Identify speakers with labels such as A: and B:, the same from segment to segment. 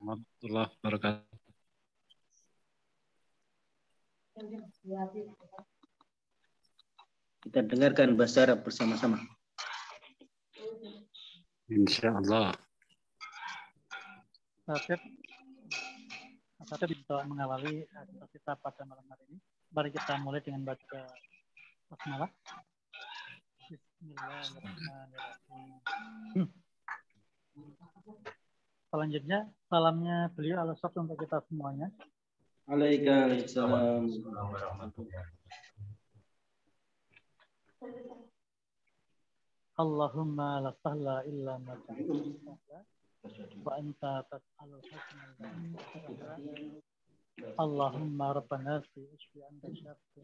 A: warahmatullahi wabarakatuh.
B: Kita dengarkan bahasa Arab bersama-sama.
A: Insyaallah.
C: Saya bisa mengawali kita pada malam hari ini. Mari kita mulai dengan baca basmalah. Bismillahirrahmanirrahim. Selanjutnya, salamnya beliau al-Ustaz untuk kita semuanya.
B: Waalaikumsalam.
C: Allahumma la sahla illa ma ja'alta wa anta tas'alul husnal sahla. Allahumma rabbana fi isfi anta syafi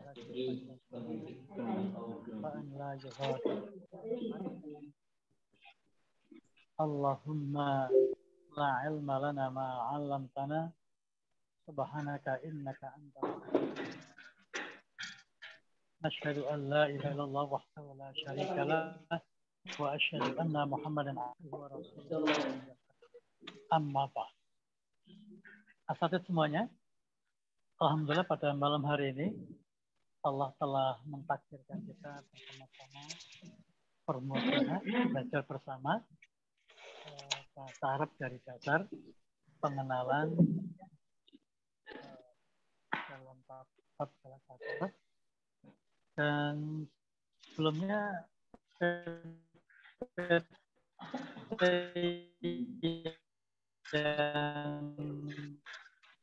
C: wa an la yuhadi. Allahumma la ilma lana ma 'allamtana subhanaka innaka antal nashhadu an la ilaha illallah wahdahu la syarika lah wa asyhadu anna Muhammadan abduhu wa rasuluh. Amma ba'd. Asatidz semuanya, alhamdulillah pada malam hari ini Allah telah mentakdirkan kita bersama-sama bermusaha belajar bersama bahasa Arab dari dasar pengenalan dalam bab bahasa Arab. Dan sebelumnya yang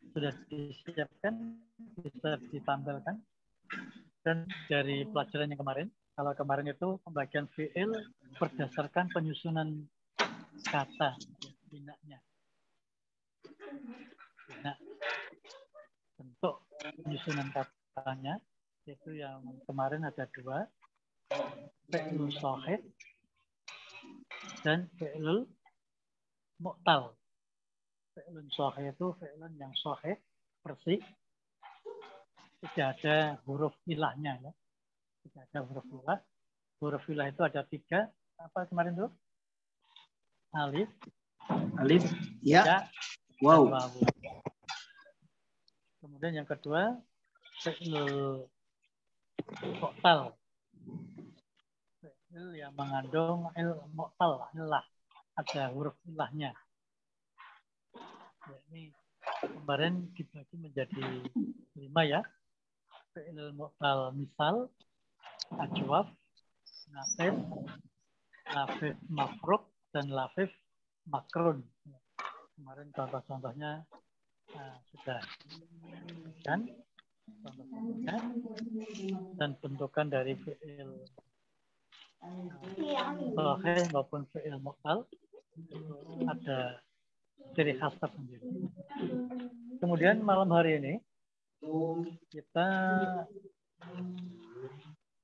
C: sudah disiapkan bisa ditampilkan. Dan dari pelajaran yang kemarin, kalau kemarin itu pembagian fi'il berdasarkan penyusunan kata binanya. Bina. Bentuk penyusunan katanya itu yang kemarin ada dua, fi'lul shahih dan fi'lul mu'tal. Fi'lul shahih itu fi'lun yang shahih, bersih, tidak ada huruf ilahnya, ya. Tidak ada huruf ilah. Huruf ilah itu ada tiga. Apa kemarin tuh? Alif,
B: ya, wow.
C: Kemudian yang kedua fi'lul mu'tal. Fi'il yang mengandung mu'tal, ilah, ada huruf ilahnya. Ya, ini kemarin dibagi menjadi 5 ya. Fi'il mu'tal misal, ajwaf, nafis, lafif mafruk, dan lafif makrun. Kemarin contoh-contohnya sudah kan contoh-contohnya dan bentukan dari fi'il shahih maupun fi'il mu'tal ada ciri khas tersendiri. Kemudian malam hari ini kita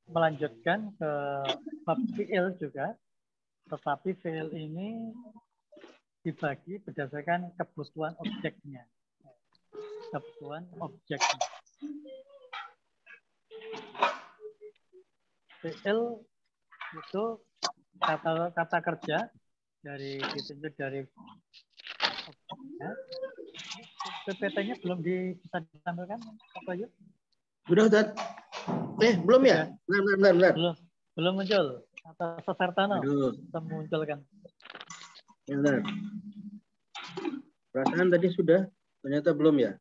C: melanjutkan ke bab fi'il juga, tetapi fi'il ini dibagi berdasarkan kebutuhan objeknya. Kebutuhan objeknya. Fi'il itu kata kerja dari ditunjuk dari objeknya. PPT-nya belum bisa ditampilkan, Pak Bayu?
B: Sudah, Ustaz. Belum ya? Benar.
C: Belum muncul. Atau Sesartano kita munculkan.
B: Ya, benar. Perasaan tadi sudah, ternyata belum ya?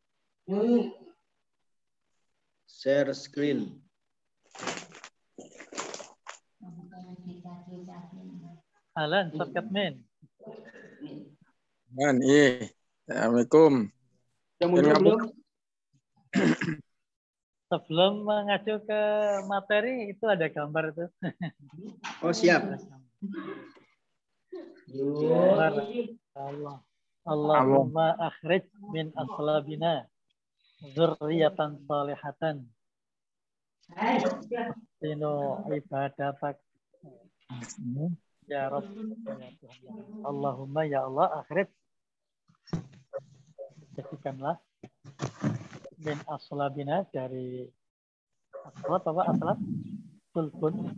B: Share screen.
C: Alan, Satgatmin.
D: Assalamualaikum.
B: Sudah muncul belum?
C: Sebelum mengacu ke materi itu ada gambar itu.
B: Oh, siap.
C: Allahumma akhrij min aslabina dzurriyyatan salihatan sinu ibadatak ya Rabb ya Tuhan. Allahumma ya Allah akhrij, jadikanlah min aslabina dari aslab apa aslab sulbun,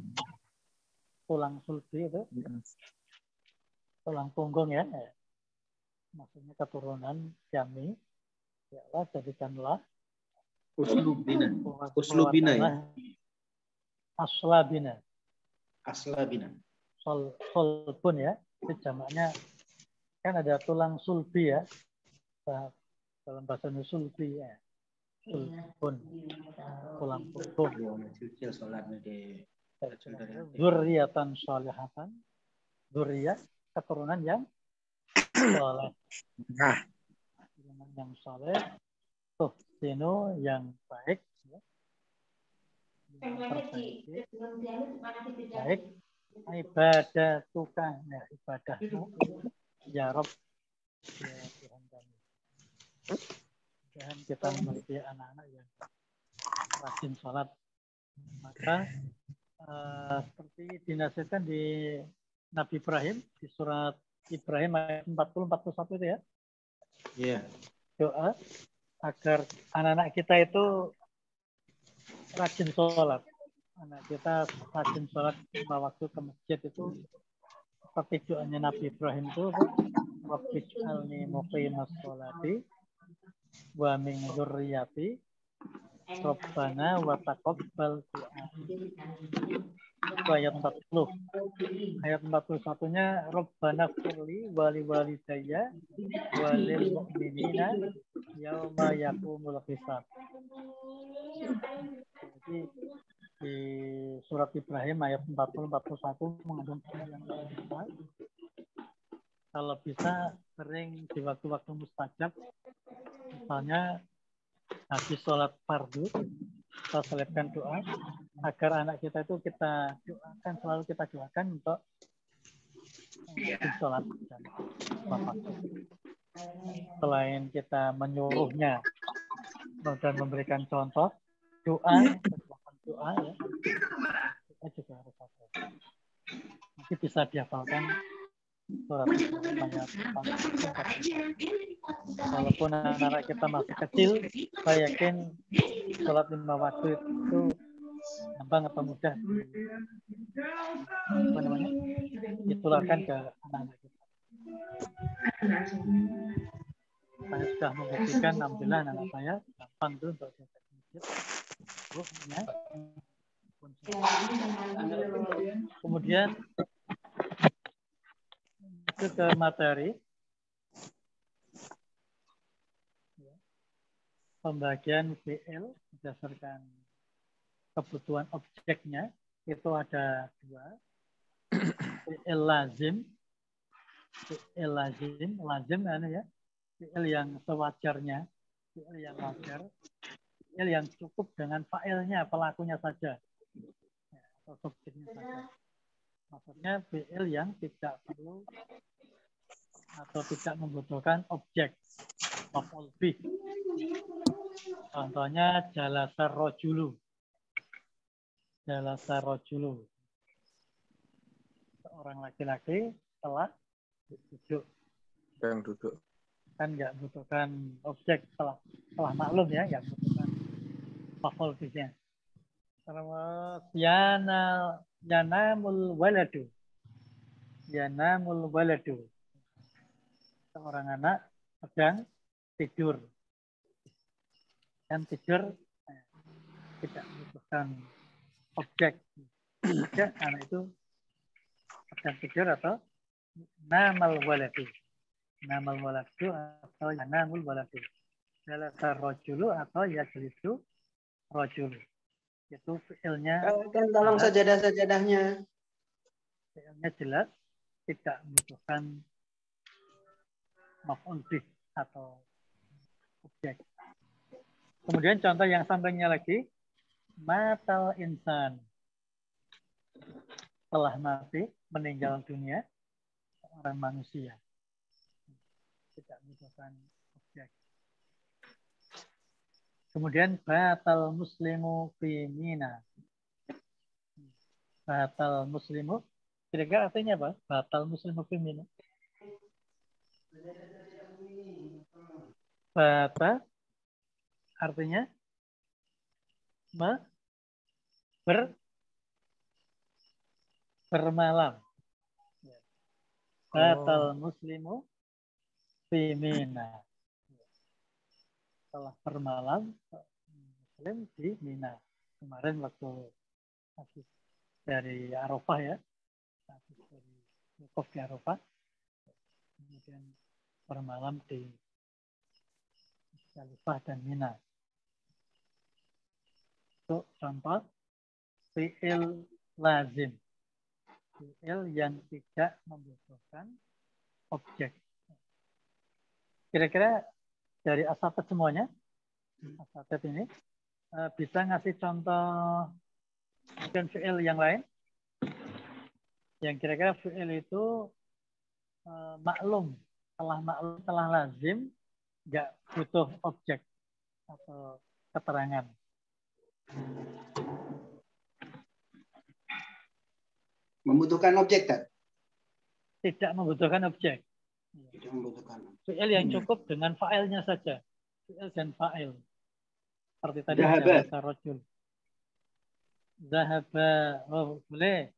C: tulang sulbi itu tulang punggung ya, maksudnya keturunan kami, ya Allah jadikanlah
B: Uslubina.
C: kuat
B: Uslubina ya.
C: Aslabina.
B: Aslabina.
C: Solbun ya, itu jamaknya kan ada tulang sulbi ya, dalam bahasa sulbi ya, sulbun, tulang punggung. Dzurriatan sholihatan, dzurriyah keturunan yang soleh, keturunan yang soleh, tuhsinu yang baik, ya. Yang terbaik, baik ibadah tukang, ya ibadahmu, ya Rob, ya Tuhan kami. Dan kita memiliki anak-anak yang rajin sholat, maka seperti dinasihatkan di Nabi Ibrahim di surat Ibrahim ayat 40-41 itu ya.
B: Iya.
C: Doa agar anak-anak kita itu rajin sholat. Anak kita rajin sholat 5 waktu ke masjid itu seperti doanya Nabi Ibrahim itu Rabbij'alni muqimas sholati wa min dzurriyyati Rabbana wa taqabbal du'a. Ayat 40. Ayat 41-nya Rabbana firli wali walidayya walil mu'minina yauma yaqumul hisab. Jadi di surat Ibrahim ayat 40-41 mengandung yang kita kalau bisa sering di waktu-waktu mustajab, misalnya habis sholat fardu kita selipkan doa agar anak kita itu kita doakan, selalu kita doakan untuk sholat dan bapak. Selain kita menyuruhnya dan memberikan contoh doa ya, kita juga harus hafal. Nanti bisa dihafalkan surat ayat 4. Walaupun anak-anak kita masih kecil, saya yakin sholat 5 waktu itu gampang atau mudah ditularkan ke anak-anak kita. Saya sudah membuktikan, alhamdulillah anak saya gampang itu untuk diajak ke masjid. Kemudian itu ke materi. Pembagian VL berdasarkan kebutuhan objeknya itu ada 2. VL lazim ya. VL yang sewajarnya, VL yang wajar, VL yang cukup dengan fa'ilnya, pelakunya saja, ya, atau subjeknya saja. Maksudnya VL yang tidak perlu atau tidak membutuhkan objek, maf'ul bih. Contohnya jalasa rojulu. Jalasa rojulu. Seorang laki-laki telah duduk.
D: Yang duduk.
C: Kan nggak butuhkan objek, telah maklum ya, nggak butuhkan maf'ul bihnya. Terus yanamul waladu. Yanamul waladu. Seorang anak sedang tidur. Dan tidur tidak membutuhkan objek. Ya, anak itu sedang tidur atau namal waladu. Namal waladu atau yanamul waladu. Jalasa rojulu atau yajlisu rojulu. Itu fi'ilnya.
B: Kan tolong sajadah-sajadahnya.
C: Fi'ilnya jelas, tidak membutuhkan maf'ul bih atau objek. Kemudian contoh yang sampingnya lagi, matal insan. Telah mati, meninggal dunia, seorang manusia. Tidak membutuhkan objek. Kemudian batal muslimu fi mina. Batal muslimu, kira-kira artinya apa? Batal muslimu fi mina. Bata artinya bermalam. Batal muslimu fi Mina. Telah bermalam Muslim di Mina. Kemarin waktu habis dari Arafah ya. Habis dari wukuf di Arafah. Kemudian bermalam di Musdalifah dan Mina. Untuk contoh fi'il lazim. Fi'il yang tidak membutuhkan objek. Kira-kira dari asatid semuanya, asatid ini bisa ngasih contoh mungkin fi'il yang lain? Yang kira-kira fi'il itu maklum, telah lazim, nggak butuh objek atau keterangan.
B: Membutuhkan objek tak?
C: Tidak membutuhkan objek.
B: Tidak membutuhkan.
C: Fi'il yang cukup dengan fa'ilnya saja. Fi'il dan fa'il. Seperti tadi
B: Zahaba.
C: jalasa rajul. Zahaba, oh boleh.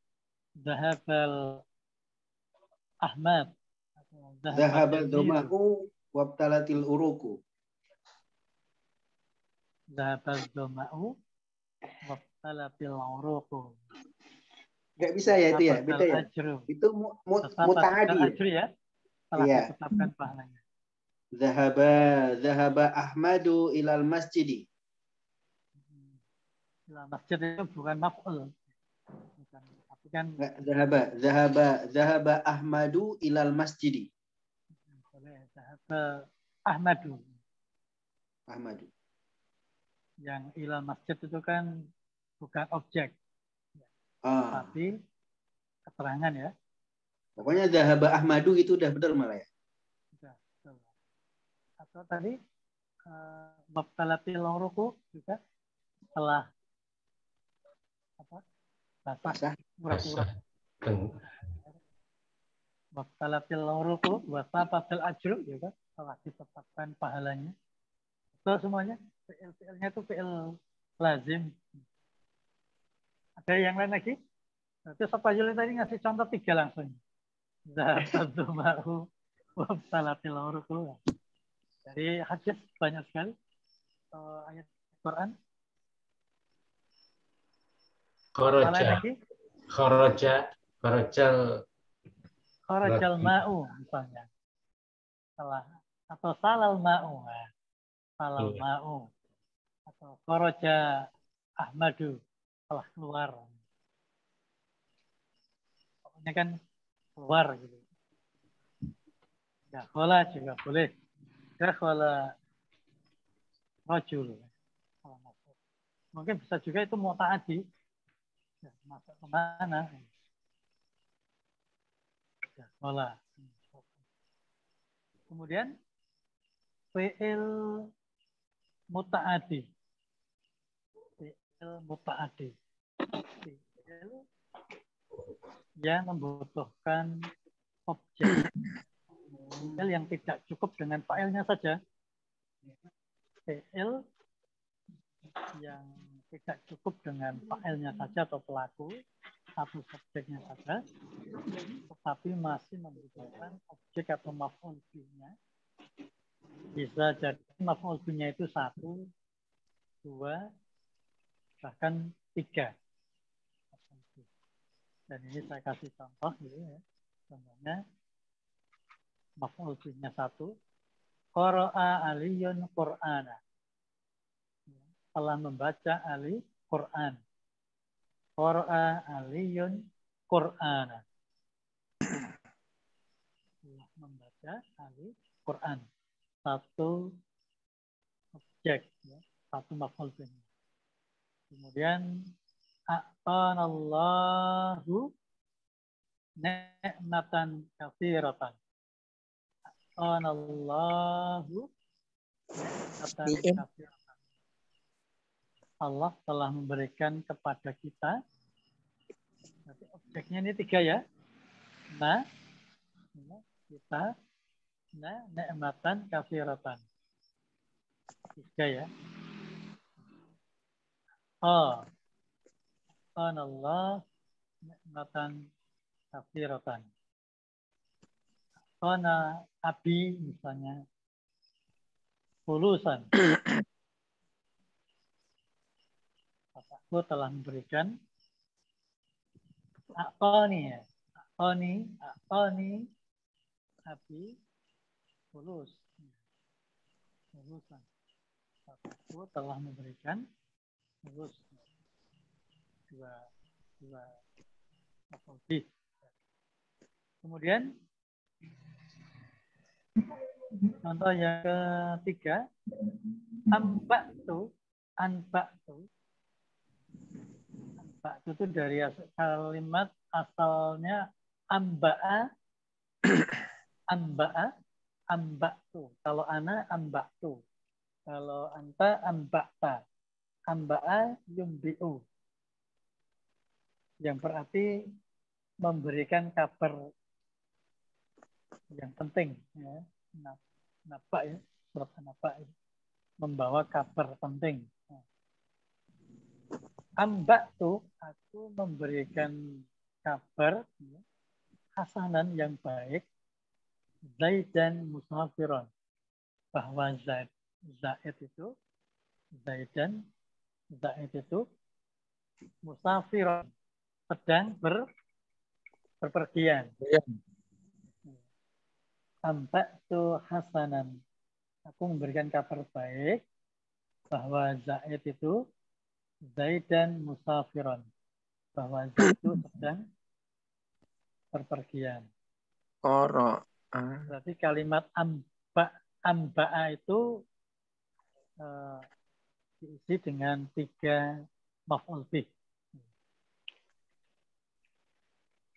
C: Zahabal Ahmad.
B: Zahabal domahu wabtalatil uruku.
C: Zahabal doma'u wabtalatil uruku.
B: Nggak bisa ya itu ya, beda ya.
C: Ajru.
B: Itu muta'adi.
C: Ajru ya. Telah ditetapkan pahalanya.
B: Zahaba Ahmadu ilal masjidi.
C: Ilal masjid itu bukan maf'ul. Bukan, tapi kan
B: Zahaba Ahmadu ilal masjidi.
C: Zahaba Ahmadu.
B: Ahmadu.
C: Yang ilal masjid itu kan bukan objek. Tapi keterangan ya.
B: Pokoknya Zahaba Ahmadu itu udah benar malah ya.
C: Sudah. Atau tadi Mabtalatil Uruku juga telah basah murah-murah. Mabtalatil Uruku wasafatil ajru juga telah ditetapkan pahalanya. Itu semuanya fi'il-fi'ilnya itu fi'il lazim. Ada yang lain lagi? Itu Sapajul tadi ngasih contoh 3 langsung. Zahabat ma'u wabtalatil uruku. Dari hadis banyak sekali ayat Quran. Kharajal ma'u misalnya. Salah atau salal ma'u. Salal ma'u. Atau kharaja Ahmadu telah keluar. Pokoknya kan keluar gitu. Dakhala juga boleh. Dakhala rajul. Mungkin bisa juga itu muta'addi. Ya, masuk kemana? Dakhala. Kemudian fi'il muta'addi. Fi'il muta'addi. Fi'il yang membutuhkan objek. Fi'il yang tidak cukup dengan fa'ilnya saja. Fi'il yang tidak cukup dengan fa'ilnya saja atau pelaku atau subjeknya saja, tetapi masih membutuhkan objek atau maf'ul bihnya. Bisa jadi maf'ul bihnya itu 1, 2, bahkan 3. Dan ini saya kasih contoh gitu ya. Contohnya maf'ul bihnya 1, qara'a aliyun qur'ana. Telah membaca Ali Quran. Qara'a aliyun qur'ana. Telah membaca Ali Quran. 1 objek ya, 1 maf'ul bihnya. Kemudian a'tanallahu ni'matan katsiratan. A'tanallahu ni'matan katsiratan. Allah telah memberikan kepada kita. Berarti objeknya ini 3 ya. Nah, kita ni'matan katsiratan. 3 ya. Allah ni'matan katsiratan. abi misalnya fulusan. Bapakku telah memberikan aqani ya. Aqani abi fulus. Fulusan. Bapakku telah memberikan fulus. Dua lebih. Kemudian contoh yang ketiga, anba'tu itu dari kalimat asalnya amba'tu. Kalau ana amba'tu. Kalau anta amba'ta. Amba'a yumbi'u. Yang berarti memberikan kabar yang penting. Ya. Naba ya. Surat Naba ya. Membawa kabar penting. Amba'tu, aku memberikan kabar ya, hasanan yang baik Zaidan musafiron, bahwa Zaid itu musafiron, sedang berpergian. Amba'tu hasanan, aku memberikan kabar baik bahwa Zaid itu Zaidan musafiron, bahwa Zaid itu sedang berpergian. Berarti kalimat amba'a itu diisi dengan 3 maf'ul bih.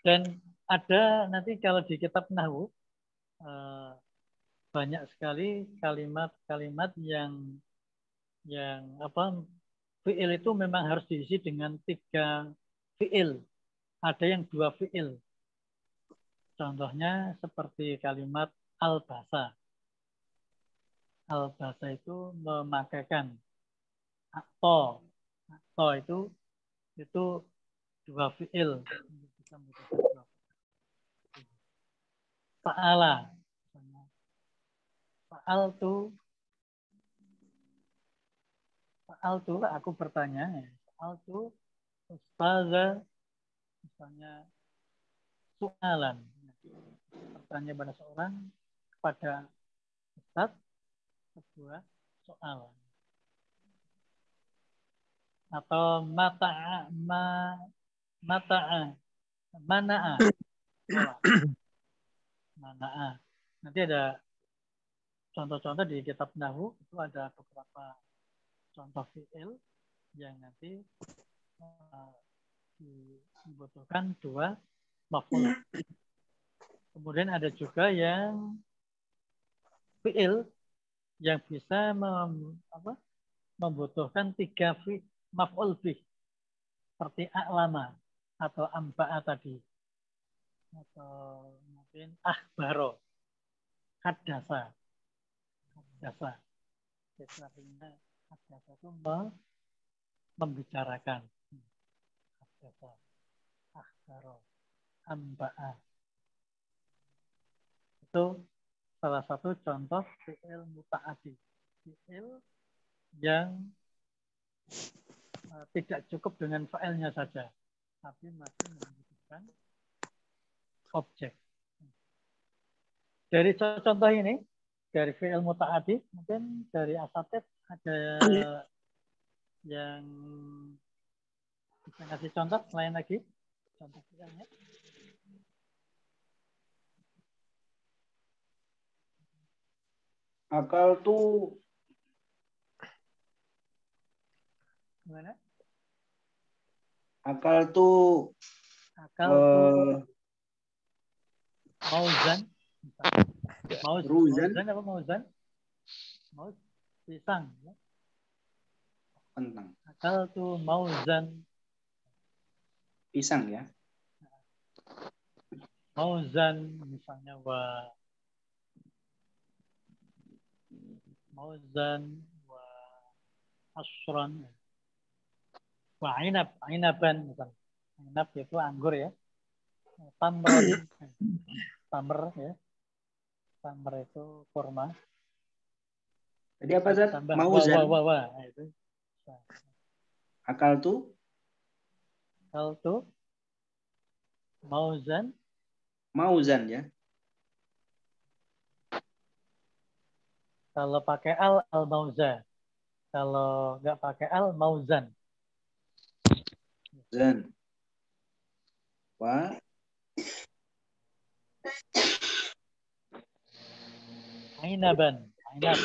C: Dan ada nanti kalau di kitab Nahwu banyak sekali kalimat-kalimat yang fi'il itu memang harus diisi dengan 3 fi'il. Ada yang 2 fi'il. Contohnya seperti kalimat al-basa. Al-basa itu memakaikan. Akto itu 2 fi'il. Fa'ala. Fa'altu, aku bertanya. Fa'altu ustaza, misalnya soalan. Bertanya pada seorang, kepada ustaz, sebuah soalan. Atau mana'a. Nanti ada contoh-contoh di kitab Nahwu, itu ada beberapa contoh fi'il yang nanti dibutuhkan 2 maf'ul. Kemudian ada juga yang fi'il yang bisa membutuhkan 3 maf'ul bih, seperti a'lama atau amba'a tadi, atau mungkin akhbaro, haddasa. Haddasa itu membicarakan. Haddasa, akhbaro, amba'a. Itu salah satu contoh fi'il muta'addi. Fi'il yang tidak cukup dengan fa'ilnya saja, tapi masih membutuhkan objek. Dari contoh ini, dari fi'il muta'addi, mungkin dari asatid ada yang bisa kasih contoh lain lagi? Contoh fi'ilnya.
B: Akal tuh
C: Gimana?
B: Akal tuh
C: mauzan.
B: Ruzan.
C: Mauzan apa mauzan? Mauz pisang. Ya?
B: Kentang.
C: Akal tuh mauzan.
B: Pisang ya.
C: Mauzan misalnya mauzan wa asran wa inaban misalnya. Inab itu anggur ya. Tamr ya. Tamr itu kurma.
B: Tadi apa Zat?
C: Tambah
B: Mauzan.
C: wa. Nah, itu.
B: Akal tuh?
C: Akal tuh. Mauzan.
B: Mauzan ya.
C: Kalau pakai al-mauza. Kalau nggak pakai al-mauzan.
B: Zan. Wa.
C: Ainaban. Ainab.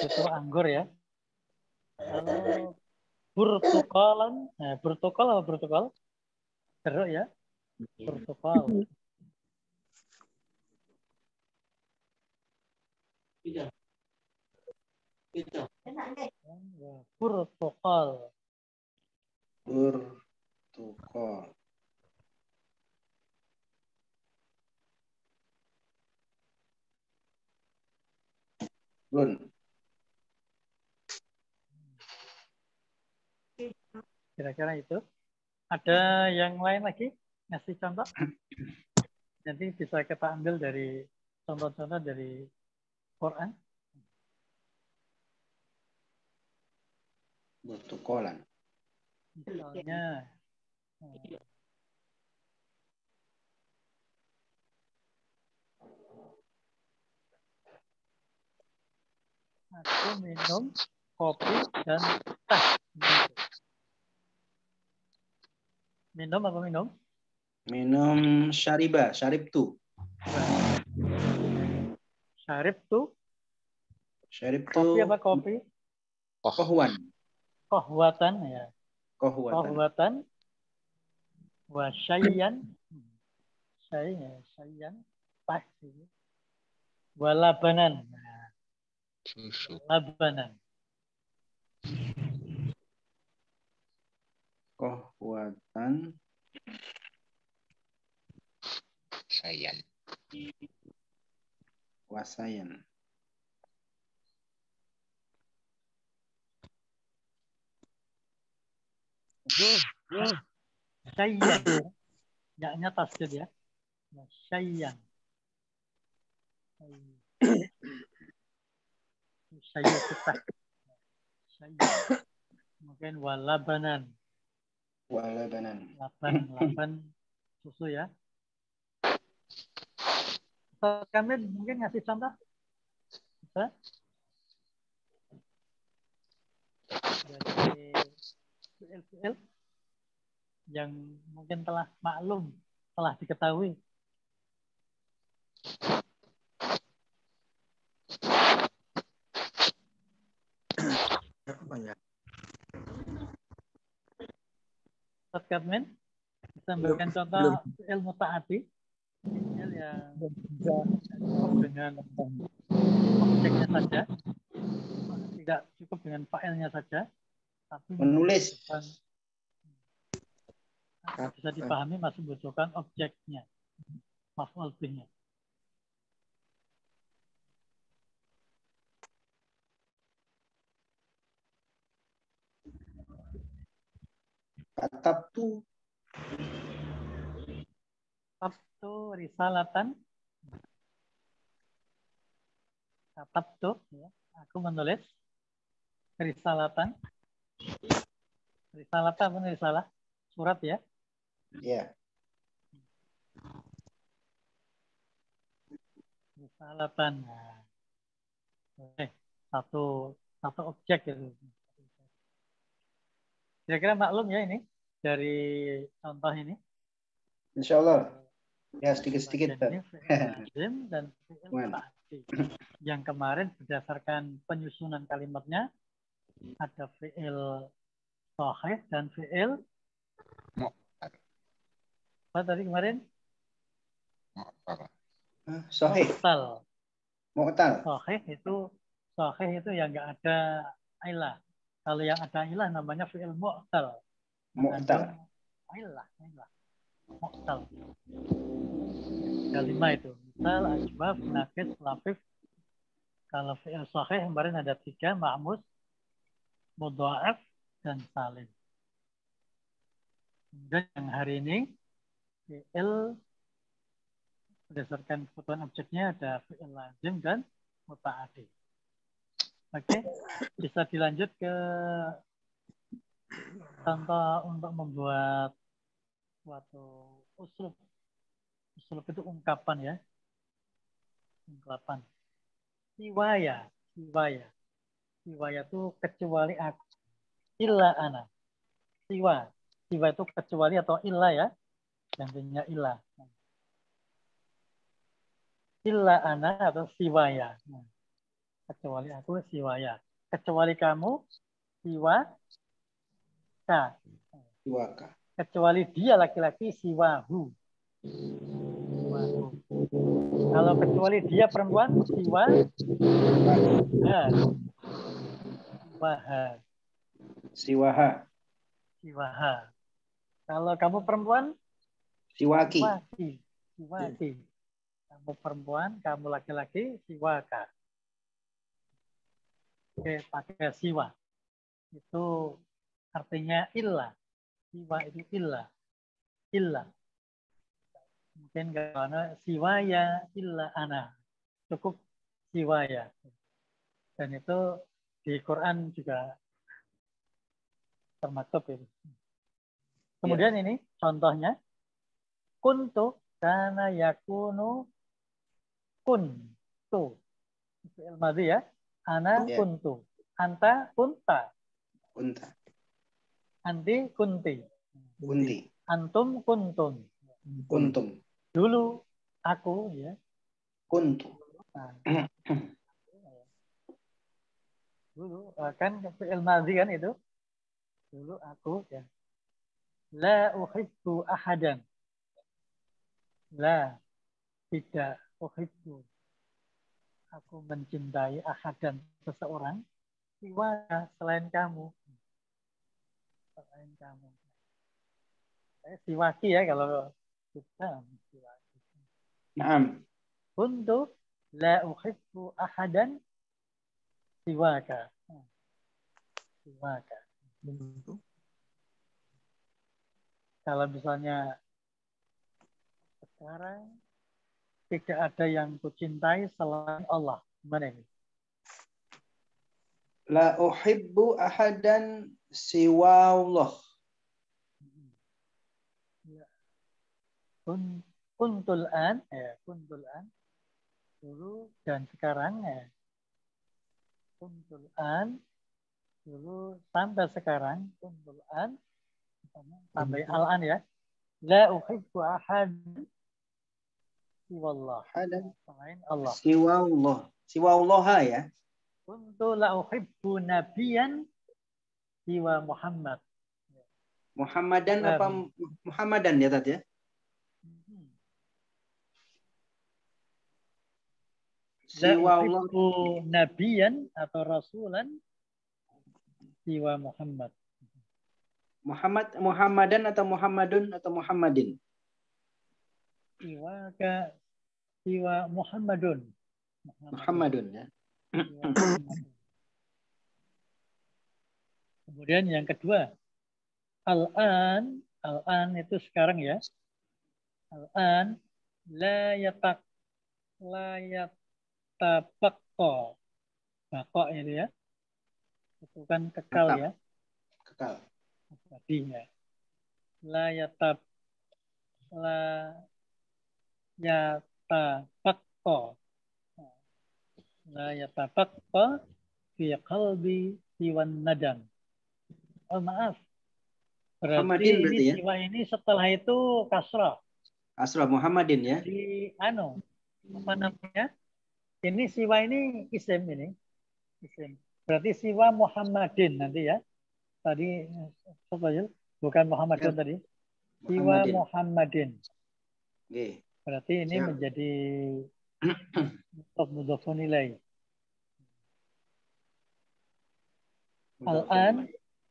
C: Itu anggur ya. Kalau burtukalan, nah burtukal apa burtukal? Jeruk ya. Burtukal. Burtukal.
B: Burtukal. Bun.
C: Kira-kira itu. Ada yang lain lagi? Ngasih contoh? Nanti bisa kita ambil dari contoh-contoh dari Quran.
B: Burtukalan.
C: Misalnya aku minum kopi dan teh. Minum apa minum?
B: Minum syariba, syarib tuh.
C: Syarib tuh.
B: Syarib
C: Kopi
B: tuh
C: apa kopi?
B: kohwan.
C: Kohwatan ya.
B: Kohwatan.
C: Kohwatan. Wa syayyan. Syayyan. Teh. Wa labanan.
D: Susu.
C: Labanan.
B: Kohwatan.
D: Sayan.
B: Wasayan.
C: Syayyan. Ya-nya tasdid ya. Syayyan. Syayyan kita. Syayyan. Mungkin walabanan.
B: Walabanan.
C: Laban susu ya. Kami mungkin ngasih contoh. Bisa? Dari fiil-fiil yang mungkin telah maklum, telah diketahui. Ustaz Kadmin bisa memberikan contoh ilmu ta'ati, fiil yang cukup dengan objeknya saja, tidak cukup dengan failnya saja, tapi
B: Menulis.
C: bisa dipahami masih membutuhkan objeknya, maf'ul bihnya.
B: Katabtu.
C: Katabtu risalatan. Katabtu, ya. Aku menulis risalatan. Risalatan apa risalah? Surat ya.
B: Ya.
C: Risalatan. Nah. Oke, satu objek gitu. Kira-kira maklum ya ini dari contoh ini.
B: Insya Allah. Ya sedikit-sedikit.
C: Lazim dan fi'il ta'ati. Yang kemarin berdasarkan penyusunan kalimatnya ada fi'il sahih dan fi'il apa tadi kemarin?
B: Sahih. Mu'tal.
C: Sahih itu yang nggak ada ilah. Kalau yang ada ilah namanya fi'il mu'tal.
B: Mu'tal.
C: Ilah. Mu'tal. Ada 5 itu. Misal, ajbaf, nakis, lafif. Kalau fi'il sahih kemarin ada 3, ma'mus, mudha'af, dan salim. Dan yang hari ini fi'il berdasarkan kebutuhan objeknya ada fi'il lazim dan muta'addi. Oke, bisa dilanjut ke contoh untuk membuat suatu uslub. Uslub itu ungkapan ya. Ungkapan. Siwaya. Siwaya itu kecuali aku. Illa ana. Siwa itu kecuali atau illa ya. Gantinya illa. Illa ana atau siwaya. Kecuali aku, siwaya. Kecuali kamu, siwaka. Kecuali dia laki-laki, siwahu. Kalau kecuali dia perempuan, siwaha. Kalau kamu perempuan,
B: siwaki.
C: Kamu perempuan, kamu laki-laki, siwaka. Oke, pakai siwa. Itu artinya illa. Siwa itu illa. Mungkin karena siwaya illa ana. Cukup siwaya. Dan itu di Quran juga termaktub itu. Kemudian ini contohnya. Kuntu kana yakunu kuntu. Fi'il madhi ya. Ana kuntu. Anta kunta. Anti kunti. Antum kuntum. Dulu aku ya.
B: Kuntu.
C: Dulu kan fi'il madhi kan itu. Dulu aku ya. La uhibbu ahadan. La tidak uhibbu. Aku mencintai ahadan seseorang. Siwa selain kamu. Siwaki ya kalau kita siwaki.
B: Naam.
C: Untuk la uhibbu ahadan siwaka. Kalau misalnya sekarang tidak ada yang kucintai selain Allah. Gimana ini?
B: La uhibbu ahadan siwa Allah.
C: Kuntul an dulu dan sekarang ya. Kuntul an dulu sampai sekarang, kuntul an sampai al-an ya. La uhibbu ahadan siwallah. Selain Allah.
B: Siwa Allah ya.
C: Kuntu la uhibbu nabiyan siwa Muhammad.
B: Muhammadan apa Muhammadan ya tadi ya?
C: Siwa Allah. Nabiyan atau rasulan siwa Muhammad.
B: Muhammadan atau Muhammadun atau Muhammadin?
C: Siwa Muhammadun.
B: Muhammadun ya.
C: Kemudian yang kedua, al-an itu sekarang ya. Al-an la yatabaqqa. Baqqa ini ya. Itu kan kekal ya.
B: Kekal.
C: Abadinya. La yatabaqqa. La yatabaqqa fi qalbi siwan nadam. Oh maaf. Berarti ini ya? Siwa ini setelah itu kasrah.
B: Kasrah Muhammadin ya.
C: Di apa namanya? Ini siwa ini isim ini. Isim. Berarti siwa Muhammadin nanti ya. Tadi bukan Muhammadun tadi. Siwa Muhammadin.
B: Okay.
C: Berarti ini menjadi mudhofun ilaih. Al-an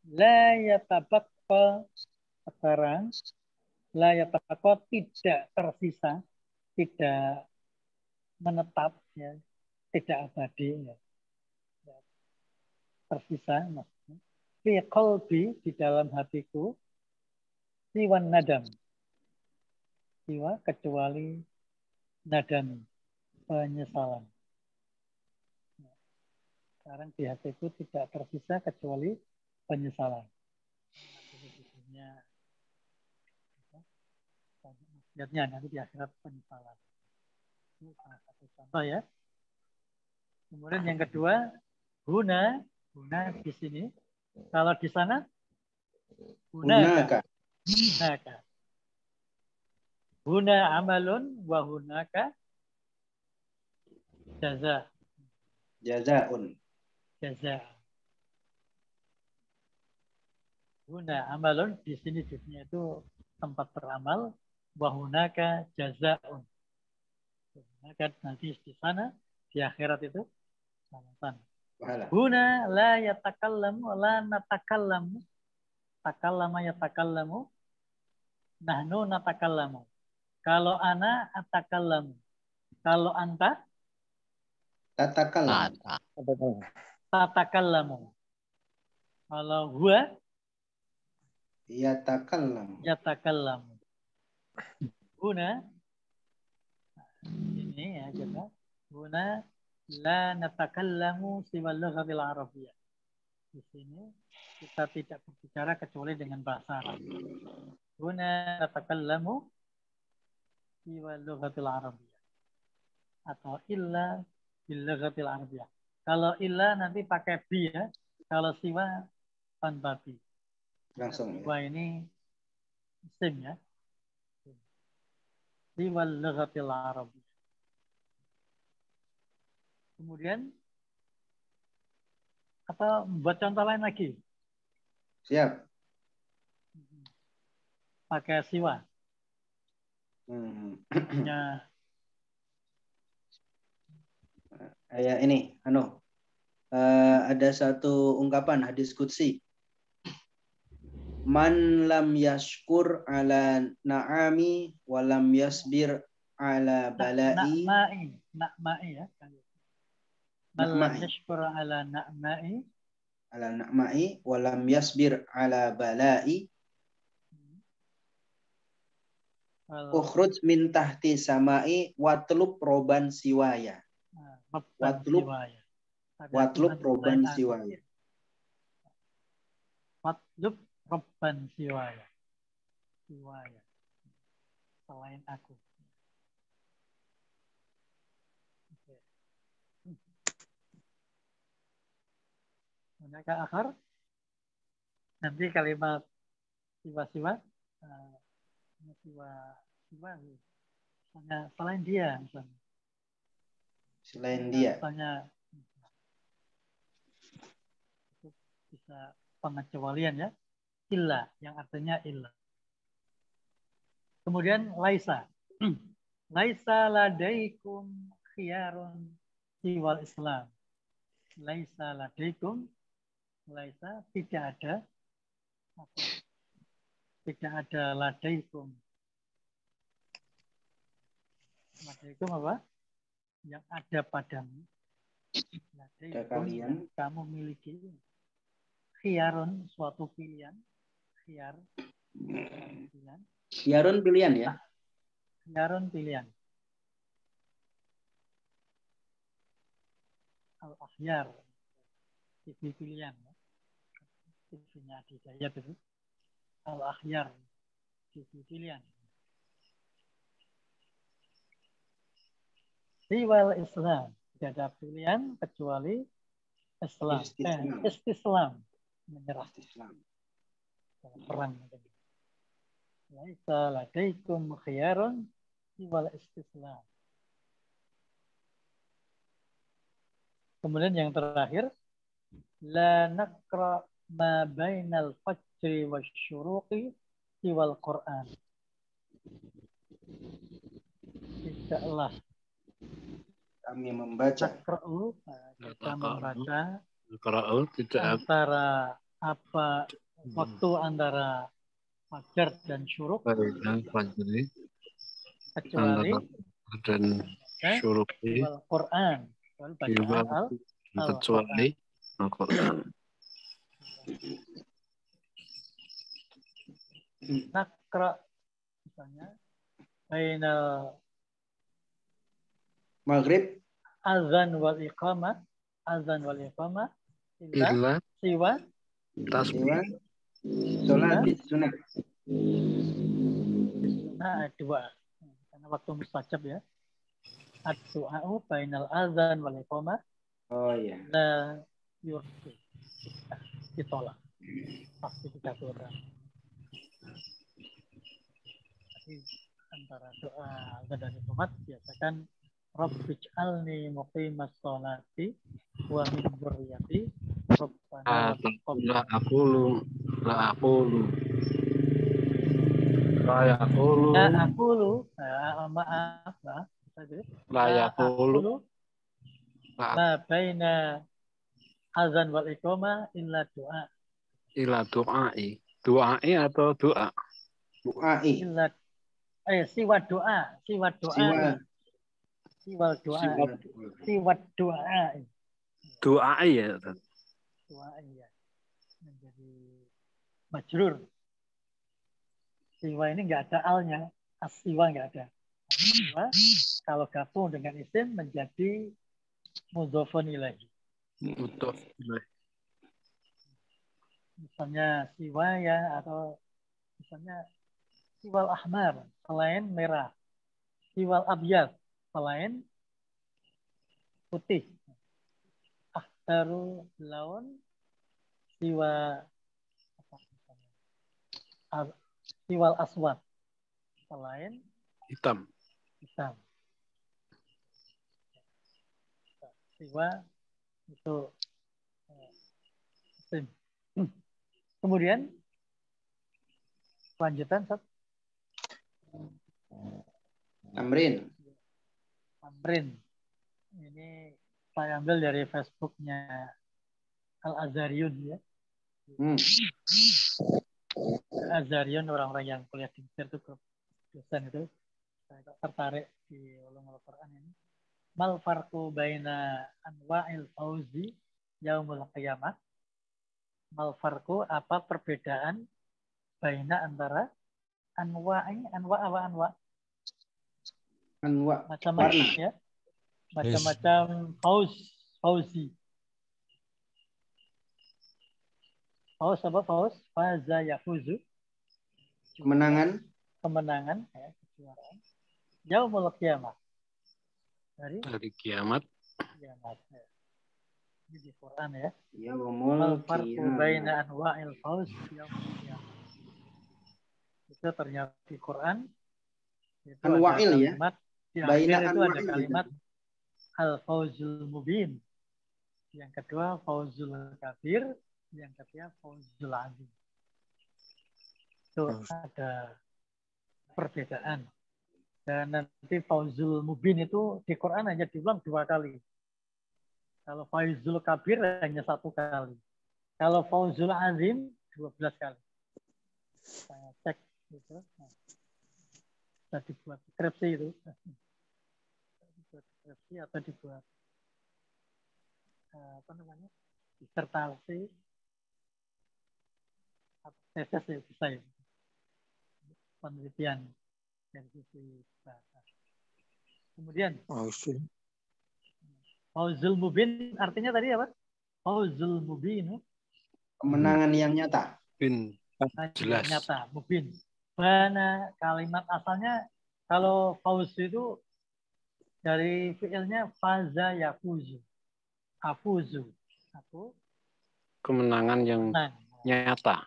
C: la yatabaqqa sekarang la yatabaqqa tidak tersisa, tidak menetap ya, tidak abadi ya. Tersisa maksudnya. fi qalbi, di dalam hatiku, siwan nadam, siwa kecuali nadam, penyesalan. Sekarang di hatiku tidak tersisa kecuali penyesalan. Lihatnya nanti di akhirat penyesalan. Itu salah satu contoh ya. Kemudian yang kedua, guna di sini. Kalau di sana, hunaka. Huna amalun wa hunaka jaza.
B: Jazaun.
C: Jaza. Huna amalun, di sini dunia itu tempat beramal, wa hunaka jazaun. Hunaka nanti di sana, di akhirat itu balasan. Huna la yatakallamu la natakallamu. Takallama yatakallamu. Nahnu natakallamu. Kalau ana atakallamu. Kalau anta
B: Tatakallamu.
C: tatakallamu. Kalau huwa yatakallamu. Huna ini ya kita. Huna la natakallamu siwa lughatil arabiyyah. Di sini kita tidak berbicara kecuali dengan bahasa Arab. Huna natakallamu siwa lughatil arabiyyah. Atau illa bil lughatil arabiyyah. Kalau illa nanti pakai bi ya. Kalau siwa tanpa bi.
B: Langsung.
C: Siwa ini isim ya. Siwa lughatil arabiyyah. Kemudian atau buat contoh lain lagi.
B: Siap.
C: Pakai siwa. Ya.
B: Kayak ini, ada satu ungkapan hadis qudsi. Man lam yashkur ala na'ami wa lam yasbir ala bala'i.
C: Na'ma'i ya. Man lam yashkur ala na'ma'i
B: wa lam yasbir ala bala'i. Ukhruj min tahti samai watlub roban siwaya. Watlub roban siwaya.
C: Watlub roban siwaya. Siwaya. Selain aku. Manakah akhir? Nanti kalimat siwa-siwa. Misalnya selain dia.
B: Selain dia.
C: Misalnya itu bisa pengecualian ya. Illa, yang artinya illa. Kemudian laisa. Laisa ladaikum khiyarun siwal Islam. Laisa ladaikum. Laisa tidak ada. Tidak ada ladaikum. Ladaikum apa? Yang ada padamu. Ladaikum, kamu miliki. Khiyarun, suatu pilihan. Khiyar. Pilihan.
B: Khiyarun pilihan ya?
C: Khiyarun pilihan. Al-akhyar. TV pilihan. TV-nya di Dayat itu. Al-akhyar. TV pilihan. Siwal Islam. Tidak ada pilihan kecuali Islam. Istislam. Menyerah.
B: Islam.
C: Perang. Laisa ladaikum khiyarun siwal istislam. Kemudian yang terakhir, la naqra ma bainal fajri wasyuruqi siwal Qur'an. Tidaklah
B: kami membaca.
C: Kita membaca
A: tidak
C: antara apa waktu antara fajar dan syuruk kecuali
A: dan syuruk
C: Al-Quran.
A: kecuali Al-Quran.
C: nakra misalnya bainal
B: Maghrib
C: azan wal iqamah illa
A: Illa
C: siwa
A: tasbih.
B: sholat sunat.
C: nah dua karena waktu mustajab ya ad-du'a'u bainal azan wal iqamah
B: Oh iya.
C: la yurfi ditolak pasti tidak kurang. Jadi antara doa azan dan iqamah biasakan Rabbij'alni muqimas sholati wa min dzurriyyati Rabbana wa taqabbal.
A: La aqulu la aqulu
C: Maaf
A: la yaqulu
C: la baina azan wal iqamah illa doa
A: ila du'ai. Du'ai atau doa?
B: Du'ai.
C: illa siwa doa
B: Siwa
C: doa
A: Du'ai ya.
C: doa ya menjadi majrur. Siwa ini nggak ada alnya, as-siwa nggak ada. Siwa kalau gabung dengan isim menjadi mudhofun ilaih.
A: Betul.
C: Misalnya siwa ya atau misalnya siwal ahmar selain merah, siwal abyad selain putih. Ahdaru laun siwa siwal aswad selain
A: Hitam.
C: hitam. Siwa itu isim. Kemudian lanjutan
B: Tamrin.
C: Ini saya ambil dari Facebooknya Al-Azhariyun ya. Al-Azhariyun orang-orang yang kuliah di Mesir itu dosen itu. Saya tertarik di ulumul Quran ini. Mal farqu baina anwa'il fauzi yaumul qiyamah. Mal farqu apa perbedaan baina antara anwa macam-macam ya. Macam-macam fauzi. Fauz apa fauz? Faza yafuzu.
B: Kemenangan
C: Ya, kejuaraan. Yaumul qiyamah. Dari
A: kiamat.
C: Kiamat. Ya. Ini di Quran ya.
B: Yaumul
C: farqu baina anwa'il fauz yaumul qiyamah. Itu ternyata di Quran itu
B: anwa'il
C: ada
B: ya.
C: kalimat di
B: Baina
C: akhir itu ada
B: anwa'il
C: kalimat al-fauzul mubin. Yang kedua fauzul kabir, yang ketiga fauzul azim. Itu ada perbedaan. Dan nanti fauzul mubin itu di Quran hanya diulang 2 kali. Kalau fauzul kabir hanya 1 kali. Kalau fauzul azim 12 kali. Saya cek gitu. Nah, bisa dibuat skripsi itu. Dibuat skripsi atau dibuat disertasi atau tesis ya bisa ya. Penelitian dari sisi bahasa. Kemudian fauzul mubin artinya tadi apa? Fauzul mubin
B: kemenangan yang nyata.
A: Jelas.
C: Nyata, mubin. Mana kalimat asalnya kalau fauz itu dari fiilnya faza yafuzu. Afuzu.
A: Kemenangan yang nyata.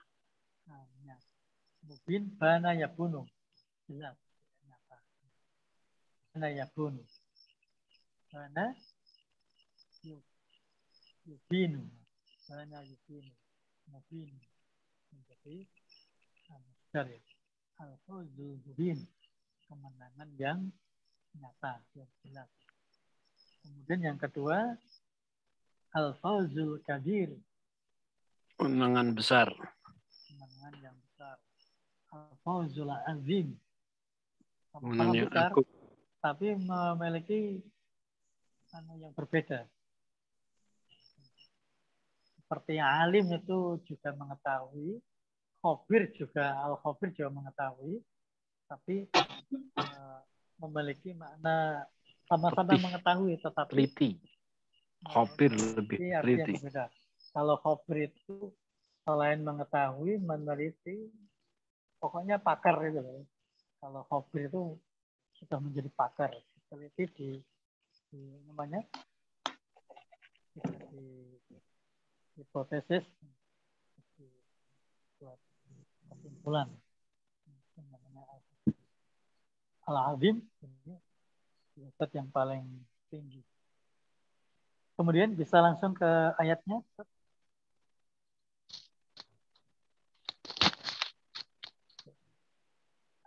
C: Mubin bana yakunu. Jelas. Nyata. Bana yakunu. Bana yubinu. Bana yubinu. Mubin. Menjadi dari al-fawzul mubin. Kemenangan yang nyata. Yang jelas. Kemudian yang kedua al-fawzul kabir.
A: Kemenangan besar.
C: Kemenangan yang besar. Al-fawzul azim.
A: Kemenangan yang
C: besar,
A: agung.
C: tapi memiliki yang berbeda. Seperti alim itu juga mengetahui Al-Khabir juga mengetahui, tapi memiliki makna sama-sama mengetahui, tetapi
A: teliti. Khabir lebih
C: artinya
A: teliti.
C: berbeda. Kalau khabir itu selain mengetahui, meneliti, pokoknya pakar itu. Kalau khabir itu sudah menjadi pakar, teliti di namanya di hipotesis, buat kesimpulan. Al-Azim ini zat yang paling tinggi. Kemudian bisa langsung ke ayatnya.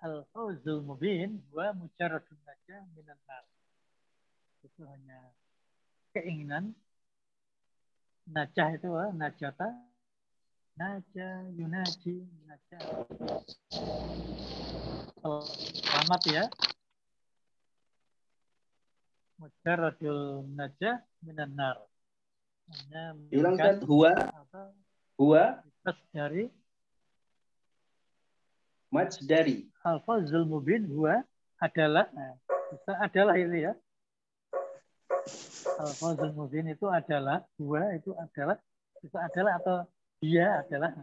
C: Al-fawzul mubin wa mujarradun najah minan nar. Itu hanya keinginan. Najah itu najata. Najah yunaji najah. Selamat ya. Mujarradul najah minan nar. Hanya
B: Ulang Ustaz, huwa
C: dari
B: dari
C: al-fawzul mubin huwa adalah, bisa adalah ini ya. Al-fawzul mubin itu adalah, huwa itu adalah, bisa adalah atau dia adalah.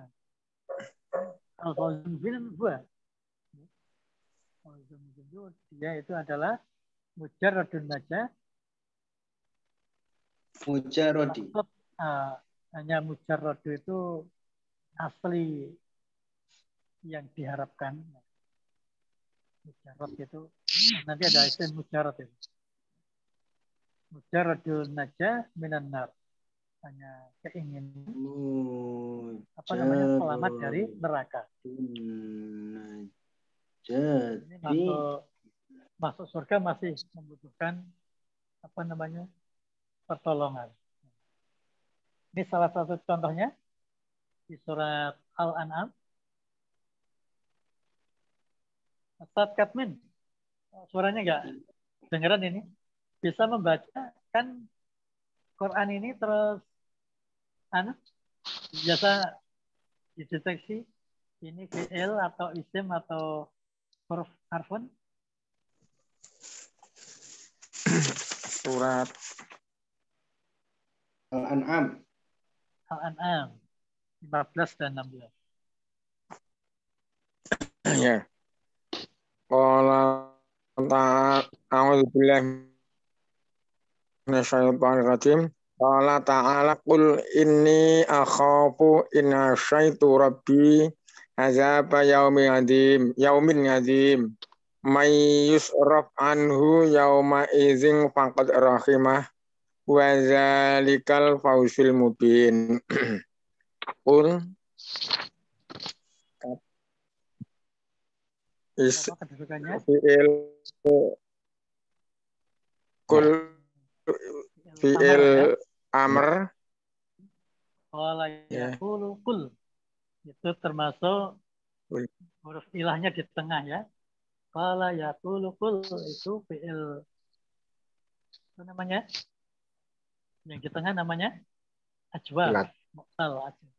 C: Al-fawzul mubin huwa. Al-fawzul mubin itu dia itu adalah mujarradun najah.
B: Mujarradi.
C: Hanya mujarradu itu asli yang diharapkan. Mujarrad itu nanti ada istilah mujarrad itu. Mujarradun najah minan nar. Hanya keinginan selamat dari neraka. Ini masuk surga masih membutuhkan pertolongan. Ini salah satu contohnya di surat Al-An'am. Ustaz Katmin, suaranya enggak dengeran ini? Bisa membaca kan Quran ini terus biasa dideteksi ini fi'il atau isim atau huruf harfun?
E: Surat
B: Al-An'am.
C: Al-An'am 15 dan 16.
E: Ya. Qala ta'ala a'udzu billahi minasyaitonir rajim. Qala ta'ala qul inni akhafu in asyaitu rabbi azaba yaumin azim may yusraf anhu yauma idzin faqad rahimah wa zalikal fawzul mubin. Qul fi'il kul fi'il amr
C: yaqulu kul itu termasuk huruf ilahnya di tengah ya. Qala yaqulu kul itu fi'il apa namanya? Yang di tengah namanya ajwa. Mu'tal ajwa.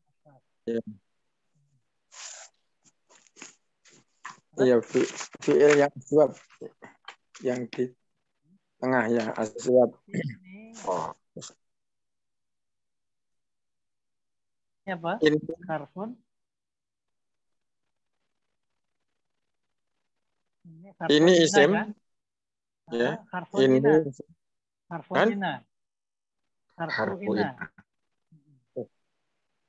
E: Iya, fi'il yang asbab yang di tengah ya, asbab.
C: Ini apa? Harfun.
E: Ini isim.
C: Kan?
E: Ya.
C: Harfun ina. Harfun ina.
D: Harfun ina.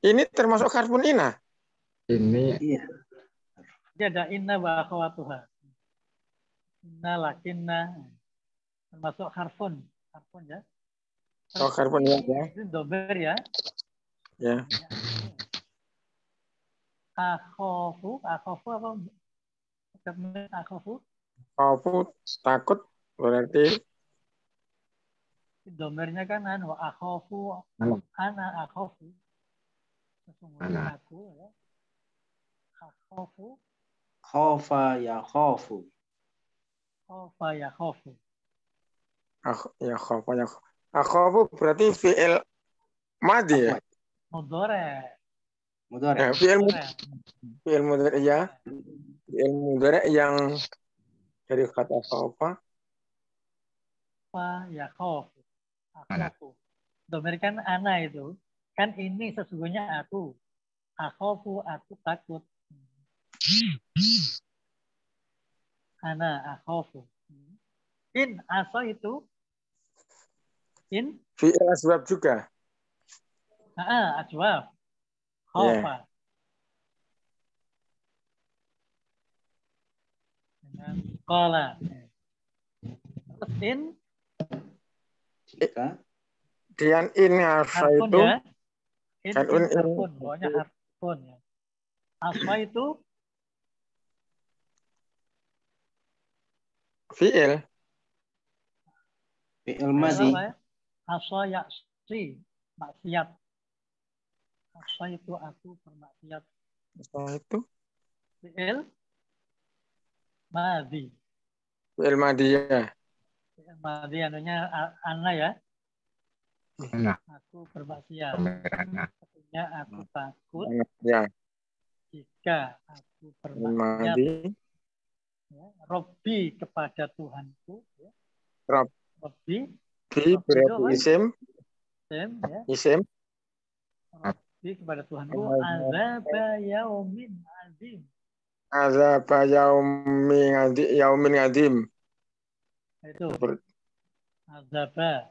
E: Ini termasuk harfun ina.
D: Ini
B: iya.
C: Dia ada inna wa akhawatuha. Inna lakinna. Termasuk harfun. Harfun ya.
E: Oh, harfun ya.
C: Itu dober ya.
E: Ya.
C: Akhafu apa? Akhafu.
E: Akhafu takut berarti
C: Domernya kan akhafu ana akhafu. Sesungguhnya aku ya. Akhafu.
B: Khafa ya khafu.
C: Khafa ya khafu.
E: Ya khafa ya. Akhafu berarti fi'il madhi ya.
C: Mudhari.
B: Mudhari.
E: Nah, fi'il mudhari ya. Fi'il mudhari yang dari kata apa?
C: Ya khofu. Akhofu. Domir kan ana itu. Kan ini sesungguhnya aku. Akhofu, aku takut. Ana akhofu. In aso itu. In.
E: Fi'il asbab juga.
C: Ajwab. Khofa. Dengan kola. Terus in.
B: Jika.
E: Dan in asa
C: Harfun
E: itu.
C: ya. In
E: Kan
C: harfun. Pokoknya harfun ya. Apa itu?
E: fi'il.
B: Fi'il madhi.
C: Asa yaksi. Maksiat. Asa itu aku bermaksiat.
E: Apa itu?
C: Fi'il madhi.
E: Fi'il madiyah.
C: Fi'il madhi anunya ana ya.
D: Nah,
C: Aku bermaksiat.
D: pemerana.
C: Artinya aku takut
E: Ya.
C: jika aku
E: Fi'il
C: bermaksiat.
E: madhi.
C: Ya. Robbi kepada Tuhanku. Ya.
E: Rob.
C: Robbi.
E: Fi berarti isim.
C: Ya.
E: Isim.
C: Robbi kepada Tuhanku. Azaba yaumin azim.
E: Azaba yaumin adim.
C: Itu. Azaba.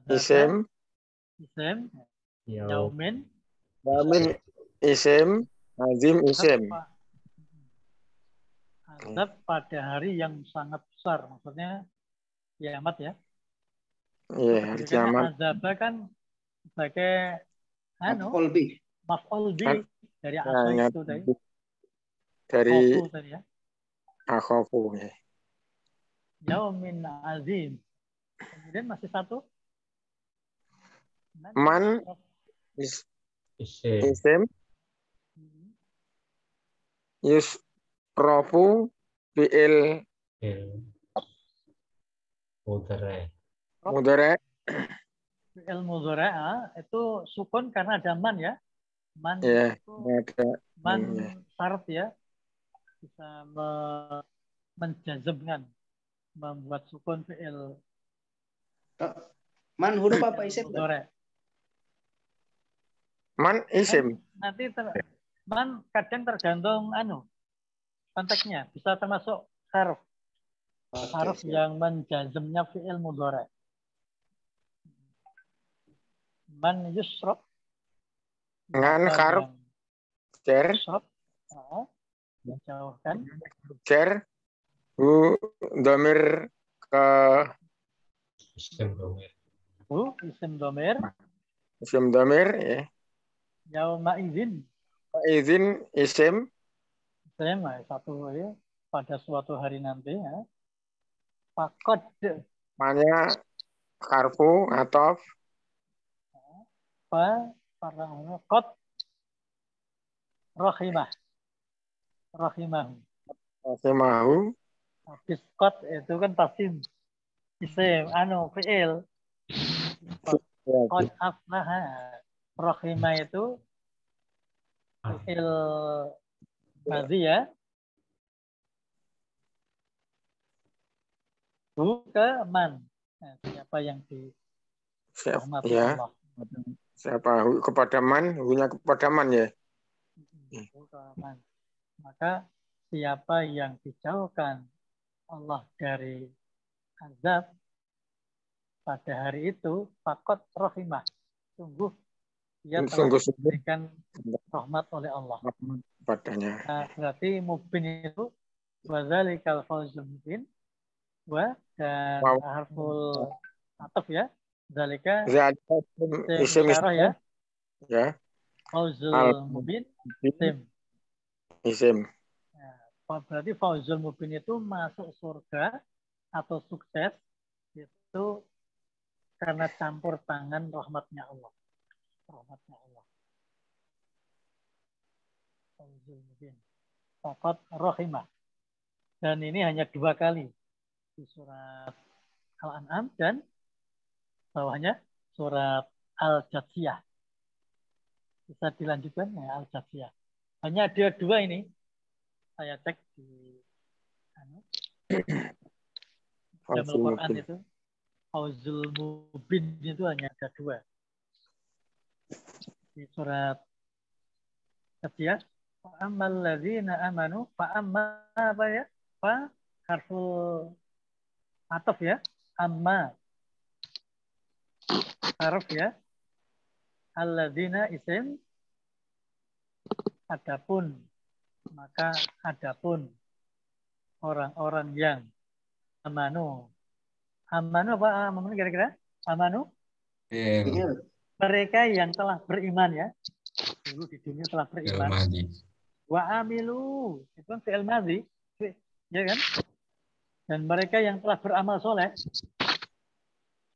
E: Isim.
C: Isim. Yaumin.
E: Yaumin isim. Azim isim.
C: Azab pada hari yang sangat besar. Maksudnya kiamat ya.
E: Iya, hari kiamat.
C: Azaba kan sebagai
B: Maf'ul bih.
C: maf'ul bi
E: Kan,
C: dari
E: ya,
C: asal itu tadi.
E: dari
C: Khofu tadi ya.
E: akhofu. Ya.
C: Yaumin azim. Kemudian masih satu.
E: Man isim. Yusrofu fi'il mudhari.
C: Fi'il mudhari itu sukun karena ada man ya. Man
E: Ya,
C: itu
E: ada.
C: man
E: Ya.
C: syarat ya. Bisa menjazmkan, membuat sukun fi'il.
B: Man huruf apa isim?
E: Man isim.
C: Nanti man kadang tergantung konteksnya. Bisa termasuk harf. Harf yang menjazmnya fi'il mudhari. Man yusrof.
E: Dengan harf jar.
C: Dijauhkan.
E: Jar. Hu domir ke
C: isim domir.
E: Isim domir. Ya.
C: Yauma izin.
E: Izin isim.
C: Isim satu ya. Pada suatu hari nanti ya. Fakod.
E: Maknanya harfu atau
C: Kot rohimah. Rohimahu.
E: Rohimahu.
C: Habis kot itu kan pasti isim. Fi'il. Kot aflaha. Rohimah itu fi'il madhi ya. Ke man. Nah, siapa yang dirahmati Allah.
E: Siapa kepada man, hunya kepada man ya.
C: Maka siapa yang dijauhkan Allah dari azab pada hari itu, fakot rohimah. Sungguh dia telah diberikan rahmat oleh Allah.
E: Padanya.
C: Nah, berarti mubin itu wazalikal fawzul mubin dan harful ataf ya. Zalika isim ya.
E: Ya.
C: Fawzul mubin
E: isim.
C: Nah, berarti fawzul mubin itu masuk surga atau sukses itu karena campur tangan rahmatnya Allah. Rahmatnya Allah. Fawzul mubin. Fakat rahimah. Dan ini hanya 2 kali di surat Al-An'am dan bawahnya surat Al-Jathiyah. Bisa dilanjutkan ya Al-Jasiyah. Hanya ada dua ini. Saya cek di Jamul Quran itu. Fauzul Mubin itu hanya ada dua. Di surat Jasiyah. Fa'ammal ladzina amanu fa'amma apa ya? Fa harful ataf ya. Amma harf ya. Alladzina isim. Adapun, maka adapun orang-orang yang amanu. Amanu apa? Amanu kira-kira? Amanu? Mereka yang telah beriman ya. Dulu di dunia telah beriman. Wa amilu. Itu kan fi'il madhi. Ya kan? Dan mereka yang telah beramal soleh.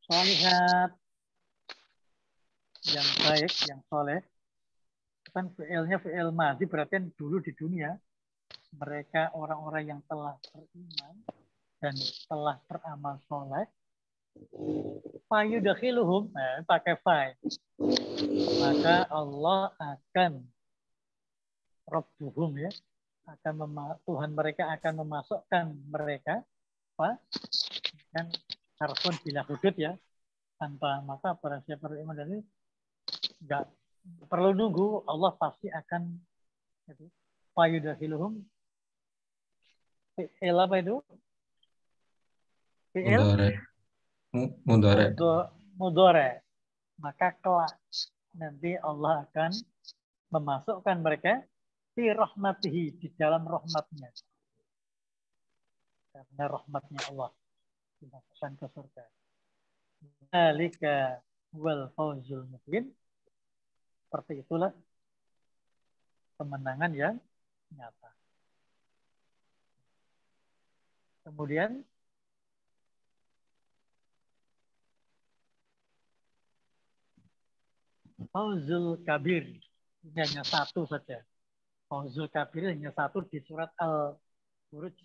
C: Solihat. Yang baik, yang soleh. Kan fi'ilnya fi'il madhi. Berarti kan dulu di dunia. Mereka orang-orang yang telah beriman. Dan telah beramal soleh. Fayudakhiluhum. Pakai fay. Maka Allah akan Rabbuhum ya. Tuhan mereka akan memasukkan mereka. Apa? Dan harfun bila hudud ya. Tanpa maka para siapa beriman dari enggak perlu nunggu, Allah pasti akan fayudakhiluhum. Fi'il apa itu? Fi'il mudhari. Maka kelak nanti Allah akan memasukkan mereka fi rahmatihi, di dalam rahmatnya. Karena rahmatnya Allah dimasukkan ke surga. Dzalika wal fawzul mubin. Seperti itulah kemenangan yang nyata. Kemudian Fawzul Kabir. Ini hanya satu saja. Fawzul Kabir hanya satu di surat Al-Buruj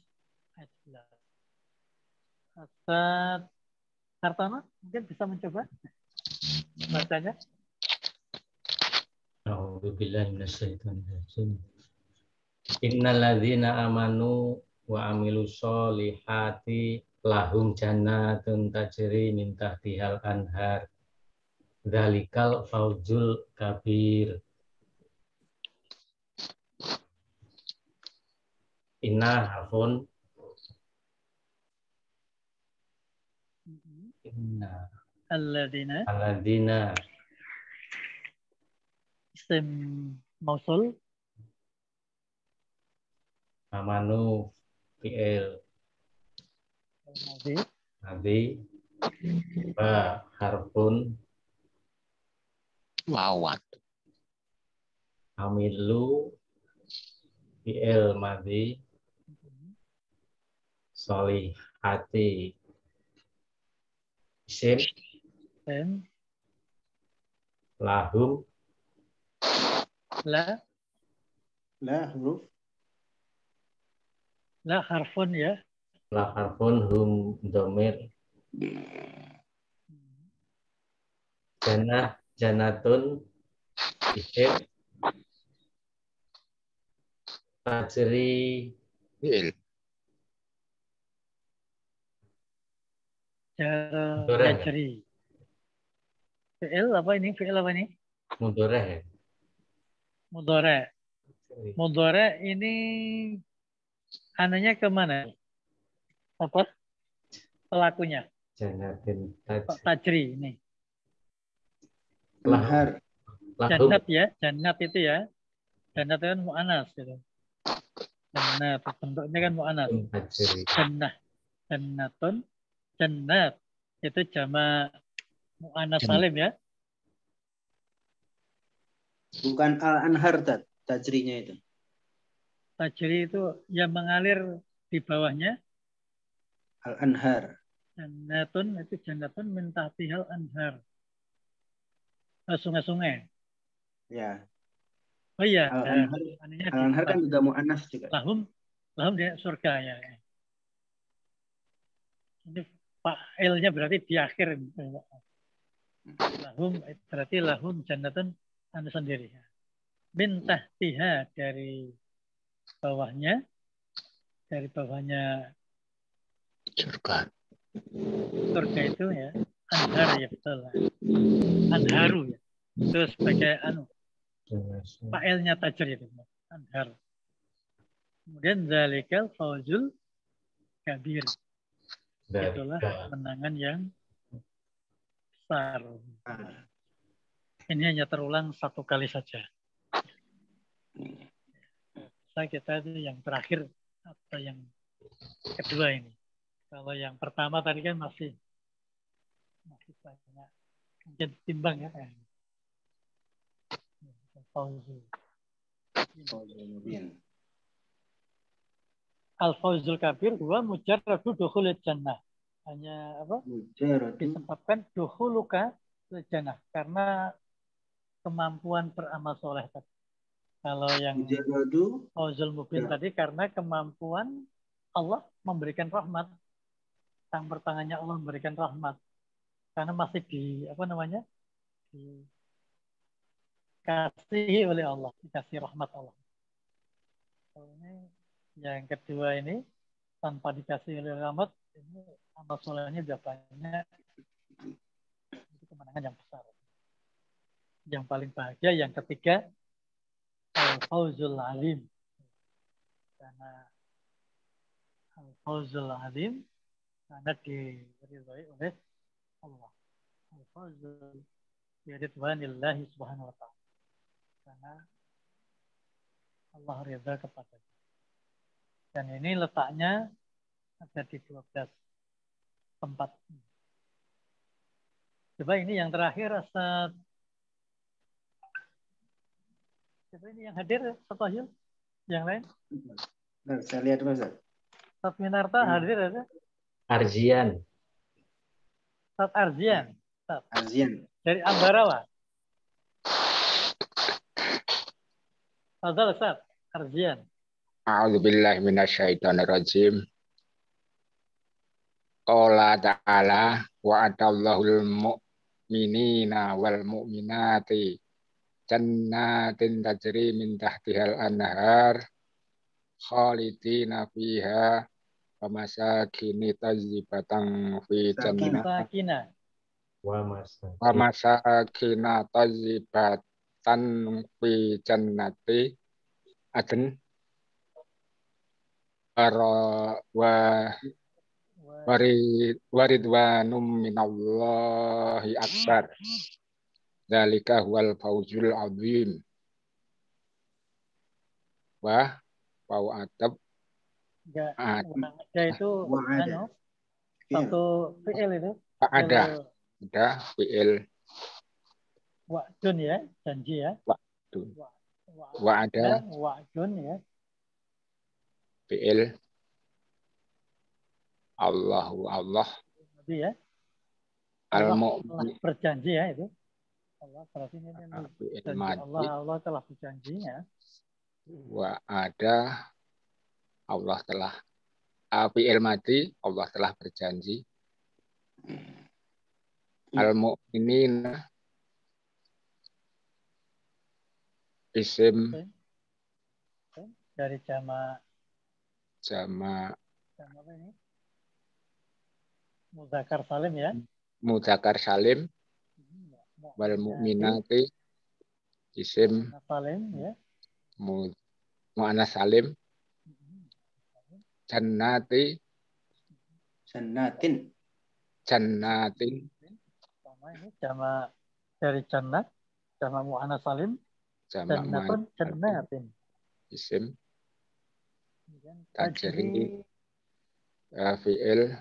C: ayat 11. Ustaz Sartono mungkin bisa mencoba bacanya.
F: A'udzubillahi minasyaitonirrajim. Innal ladzina amanu wa amilus solihati lahum jannatun tajri min tahtihal anhar. Dzalikal fauzul kabir. Inna harfun inna alladzina
C: Isim mausul
F: amanu fi'il madhi ba harfun
A: Wawat.
F: amilu fi'il madhi solihati isim lahum
C: la
B: huruf
C: la harfun ya.
F: la harfun hum domir janatun isim tajri
C: Tajri. Fi'il apa ini? Fi'il apa ini?
F: mudoreh.
C: Mudhari ini anunya kemana? Apa? Pelakunya.
F: Janatin
C: Tajri ini.
B: Anhar.
C: Jannat ya. Jannat itu ya. Jannat itu kan mu'anas gitu. Jannat. Bentuknya kan mu'anas. Jannah. Jannatun. Jannat. Itu jama mu'anas salim ya.
B: Bukan al-anhar tajrinya itu.
C: Tajri itu yang mengalir di bawahnya.
B: Al-anhar.
C: Jannatun itu jannatun min tahtihal anhar. Sungai-sungai.
B: Ya.
C: Oh iya.
B: Al-anhar kan juga mu'annas juga.
C: Lahum dia surga ya. Ini fa'ilnya berarti di akhir. Lahum berarti lahum jannatun anu sendiri. min tahtiha dari bawahnya
D: Surga.
C: surga itu ya, anhar ya betul. Anharu ya. Itu sebagai fa'ilnya tajr itu. Anhar. Kemudian zalikal fawzul kabir. Itulah kemenangan yang besar. Ini hanya terulang satu kali saja. Kita itu yang terakhir atau yang kedua ini. Kalau yang pertama tadi kan masih banyak. Mungkin timbang ya. Al-fawzul kabir huwa mujarradu dukhulil jannah. Hanya apa? Disebabkan dukhuluka fil jannah karena kemampuan beramal soleh tadi. Kalau yang fawzul mubin tadi karena kemampuan Allah memberikan rahmat. Tangan tangannya Allah memberikan rahmat. Karena masih dikasihi oleh Allah, dikasih rahmat Allah. Ini yang kedua ini tanpa dikasih oleh rahmat, ini amal solehnya sudah banyak. Itu kemenangan yang besar. Yang paling bahagia yang ketiga al-fawzul alim. Karena al-fawzul alim karena diridhai oleh Allah. Al-fawzul biridwanillahi subhanahu wa ta'ala. Karena Allah ridha kepadanya. Dan ini letaknya ada di 12 tempat. Coba ini yang terakhir, Ustaz. Coba ini yang hadir, Ustaz Wahyu. Yang lain?
B: Nah, saya lihat Mas.
C: Ustaz Minarta hadir ada?
F: Arzian.
C: Ustaz Arzian.
B: Arzian.
C: Dari Ambarawa. Fadhal Ustaz Arzian.
D: A'udzubillahi minasyaitonirrajim. Qala ta'ala wa'adallahul mu'minina wal mu'minati jannatin tajri min tahtihal anhar khalidina fiha wa masakini tayyibatan fi jannatin wa masakina tayyibatan fi jannati adn waridwanum minallahi akbar. Dzalika huwal fawzul azim. Wah, wau adab.
C: Ada itu satu fi'il itu.
D: Ada fi'il.
C: Wa'dun ya, janji ya. Wa'dun ya.
D: Fi'il. Allahu Allah.
C: Ya.
D: Al-mu'min.
C: Berjanji ya itu. Allah berarti ini Allah telah berjanji ya.
D: Wa'ada Allah telah fi'il madi Allah telah berjanji. Al-mu'minin isim
C: dari jama apa ini? Mudzakar salim ya.
D: Mudzakar salim. Wal mu'minati isim
C: salim ya.
D: Mu'annas salim. Jannatin.
C: Sama ini jama dari jannat, jama mu'annas salim. Jannatin.
D: Isim tajri fi'il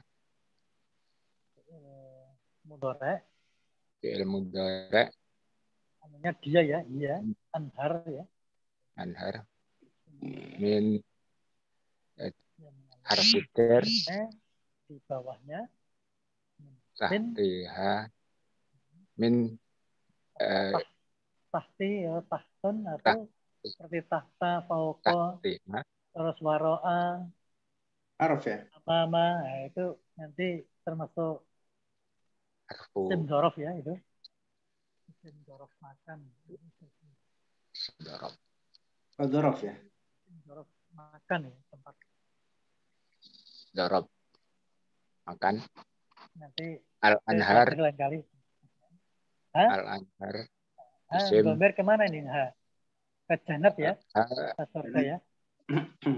C: mudhari.
D: Fi'il mudhari.
C: Namanya dia ya, iya. Anhar ya.
D: Anhar. Min harfidir.
C: Di bawahnya.
D: Tahtiha. Min
C: tahti ya, tahtun atau seperti tahta, fauqa, terus waro'a.
B: Araf ya?
C: Amama, itu nanti termasuk isim dzaraf ya itu. Isim dzaraf makan.
D: Dorop.
B: Oh, dzaraf ya.
C: Dzaraf makan ya, tempat.
D: Dorop. Makan.
C: Nanti
D: Al-Anhar.
C: lain kali. Hah?
D: Al-Anhar.
C: Ah,
D: Isim.
C: Domir kemana ini? Ha. Ke Jannat ya? Ke surga ya?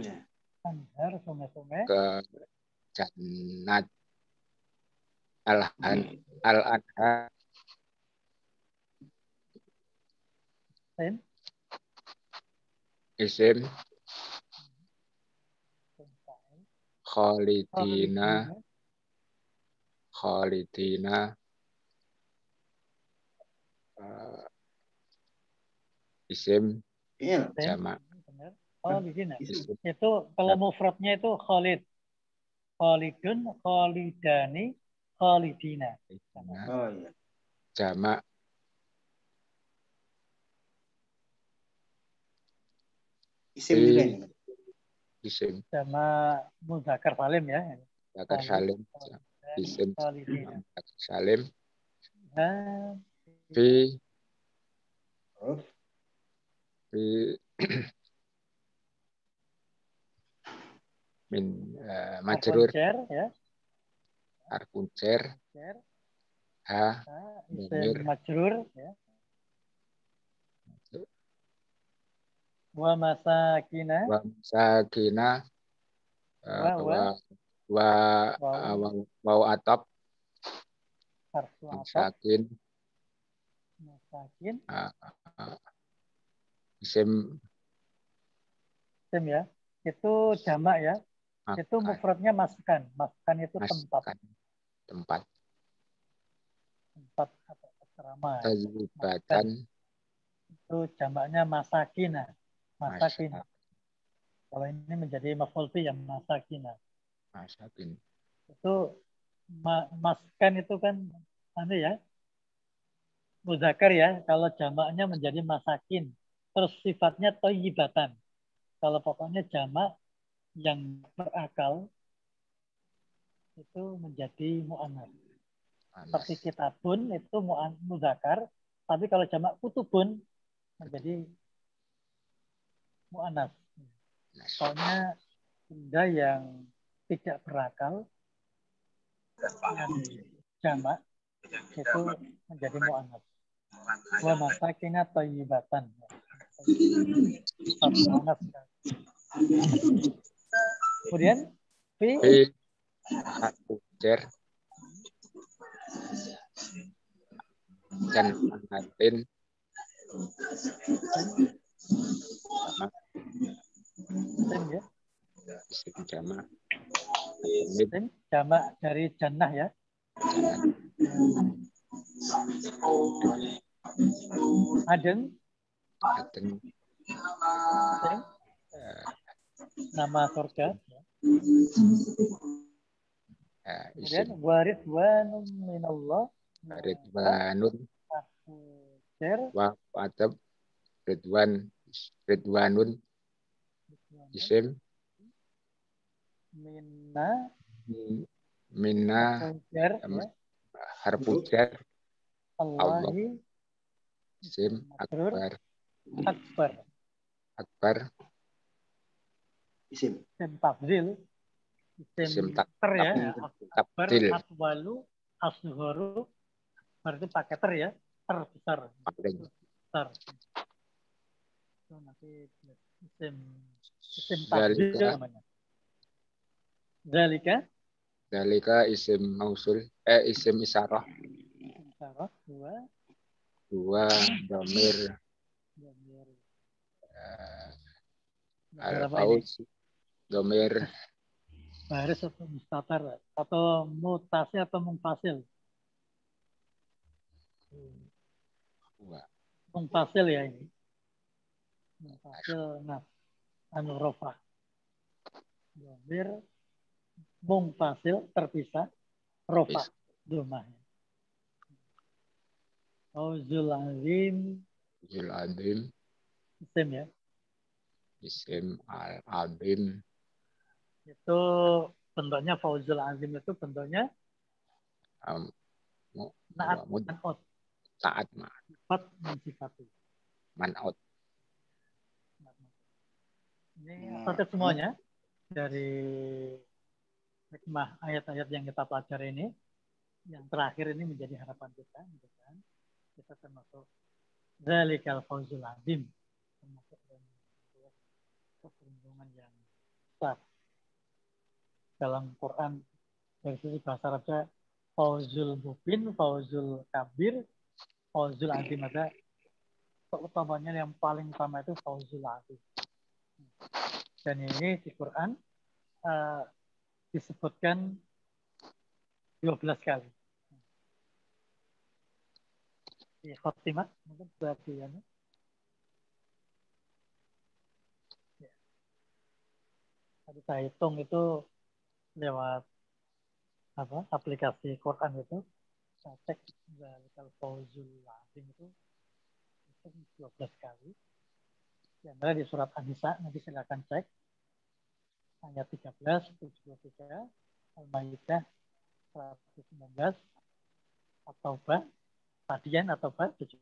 B: Ya.
C: Anhar, sungai-sungai.
D: Ke Jannat. Al-Anhar.
C: Sin.
D: Isim.
C: Sin fa'il.
D: Khalidina. Khalidina. Isim.
B: Iya.
D: Jamak.
C: Benar. Khalidina.
B: Isim.
C: Itu kalau mufradnya itu Khalid. Khalidun, Khalidani, Khalidina.
B: Oh iya.
D: Jamak.
B: Isim juga ini.
D: Isim.
C: Sama Mudzakkar Salim ya.
D: Zakar Salim. Isim.
C: Khalidina.
D: Zakar Salim.
C: Dan
D: Fi.
B: Oh.
D: Fi. Min majrur.
C: Arfoncer ya.
D: Arfuncer.
C: Cer.
D: Ha.
C: Isim majrur ya. Wa masakina.
D: Wa sakina. Wa atap.
C: Harfu atap.
D: Masakin.
C: Masakin.
D: Isim.
C: Isim ya. Itu jamak ya. Itu mufradnya maskan. Maskan itu tempat.
D: Tempat.
C: Tempat atau asrama.
D: Tajibatan.
C: Itu jamaknya masakina. Masakin. Kalau ini menjadi maf'ul fi yang masakina.
D: Masakin.
C: Itu maskan itu kan anu ya. Mudzakkar ya. Kalau jamaknya menjadi masakin. Terus sifatnya thayyibatan. Kalau pokoknya jamak yang berakal itu menjadi mu'annas. Seperti kitabun itu mudzakkar, tapi kalau jamak kutubun menjadi mu'annas. Soalnya benda yang tidak berakal yang jamak itu menjadi mu'annas. Wa masakina thayyibatan. Mu'annas. Kemudian fi
D: Hajar dan anatin
C: ya.
D: Isim jamak.
C: Isim jamak dari jannah ya. Aden. Nama surga. Kemudian waridwanun minallah.
D: Ridwanun. Wa atab. Ridwanun. Isim. Minna. Harfu jar.
C: Allahi.
D: Isim. Akbar.
B: Isim.
C: Isim tafdil. Isim ter ya. Akbar, atwalu, asgharu. Berarti pakai ter ya. Terbesar. Besar. Itu nanti isim tafdil namanya. Zalika
D: isim mausul. Isim isyarah.
C: Isyarah. Dua
D: Dhamir. Al-Fauz. Dhamir.
C: Baris atau mustatar atau mutasi atau munfasil. Munfasil ya ini. Munfasil rofa. Dhamir munfasil terpisah. Rofa domahnya. Fauzul azim. Isim ya.
D: Isim al-azim.
C: Itu bentuknya fauzul azim itu bentuknya naat man'ut.
D: Taat
C: Sifat mensifati.
D: man'ut.
C: Ini satu semuanya dari hikmah ayat-ayat yang kita pelajari ini. Yang terakhir ini menjadi harapan kita, gitu kan? Kita termasuk zalikal fawzul azim, termasuk keberuntungan yang besar. Dalam Quran dari sisi bahasa Arabnya fawzul mubin, fawzul kabir, fawzul azim, ada utamanya yang paling utama itu fawzul azim. Dan ini di Quran disebutkan 12 kali. Di khotimah mungkin berarti ya. Tadi saya hitung itu lewat aplikasi Quran itu, saya cek zalikal fawzul azim itu 12 kali. Di antara di surat An-Nisa, nanti silakan cek ayat 13, 73, Al-Maidah 119, At-Taubah, Tadian At-Taubah 72,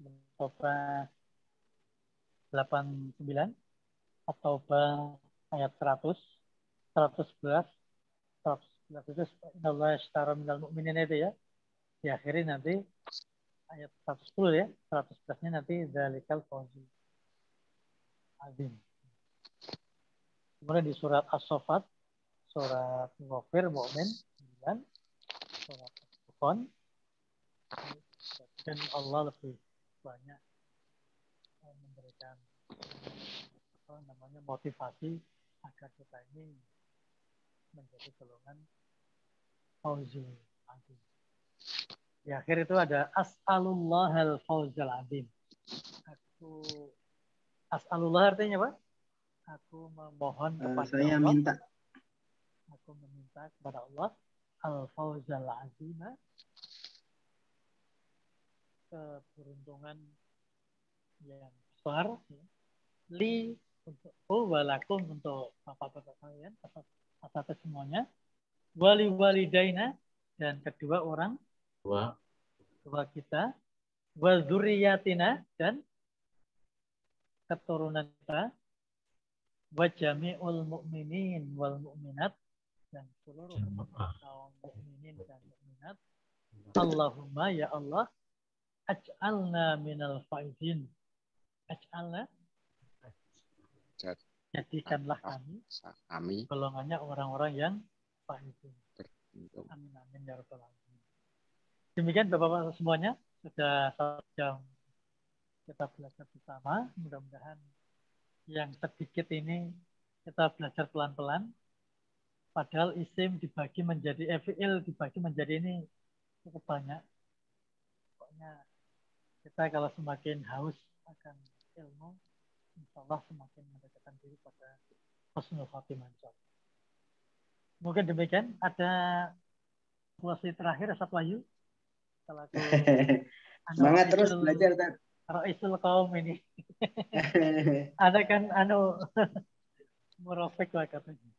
C: At-Taubah 89, At-Taubah ayat 100, 111, 111 itu Allah Ashtara minal mu'minin itu ya. Diakhiri nanti ayat 110 ya, 111-nya nanti Zalikal Fawzul Azim. Kemudian di surat As-Saffat, surat Ghafir, Mu'min, 9, surat Al-Furqan, dan Allah lebih banyak memberikan motivasi agar kita ini menjadi golongan Fawzul Azim. Di akhir itu ada As'alullahal Fawzul Azim. As'alullah artinya apa? Aku memohon kepada
B: saya
C: Allah.
B: minta.
C: Aku meminta kepada Allah al-fawzal azimah, keberuntungan yang besar, li untuk walakum untuk bapak-bapak kalian atas semuanya, wali walidaina dan kedua orang tua kita, wal dzurriyyatina dan keturunan kita, wa jami'ul mu'minin wal mu'minat dan seluruh kaum mukminin dan mukminat. Allahumma ya Allah, aj'alna minal faizin. Aj'alna, jadikanlah kami golongannya orang-orang yang faizin. Amin amin ya rabbal alamin. Demikian Bapak-bapak semuanya, sudah 1 jam kita belajar bersama. Mudah-mudahan yang sedikit ini kita belajar pelan-pelan. Padahal isim dibagi menjadi fi'il dibagi menjadi ini cukup banyak. Pokoknya kita kalau semakin haus akan ilmu, insya Allah semakin mendekatkan diri pada husnul khotimah. Mungkin demikian. Ada puisi terakhir Ustaz Wahyu.
B: Semangat terus belajar, Tad.
C: Ra'isul kaum ini. Ada kan murafik lah katanya.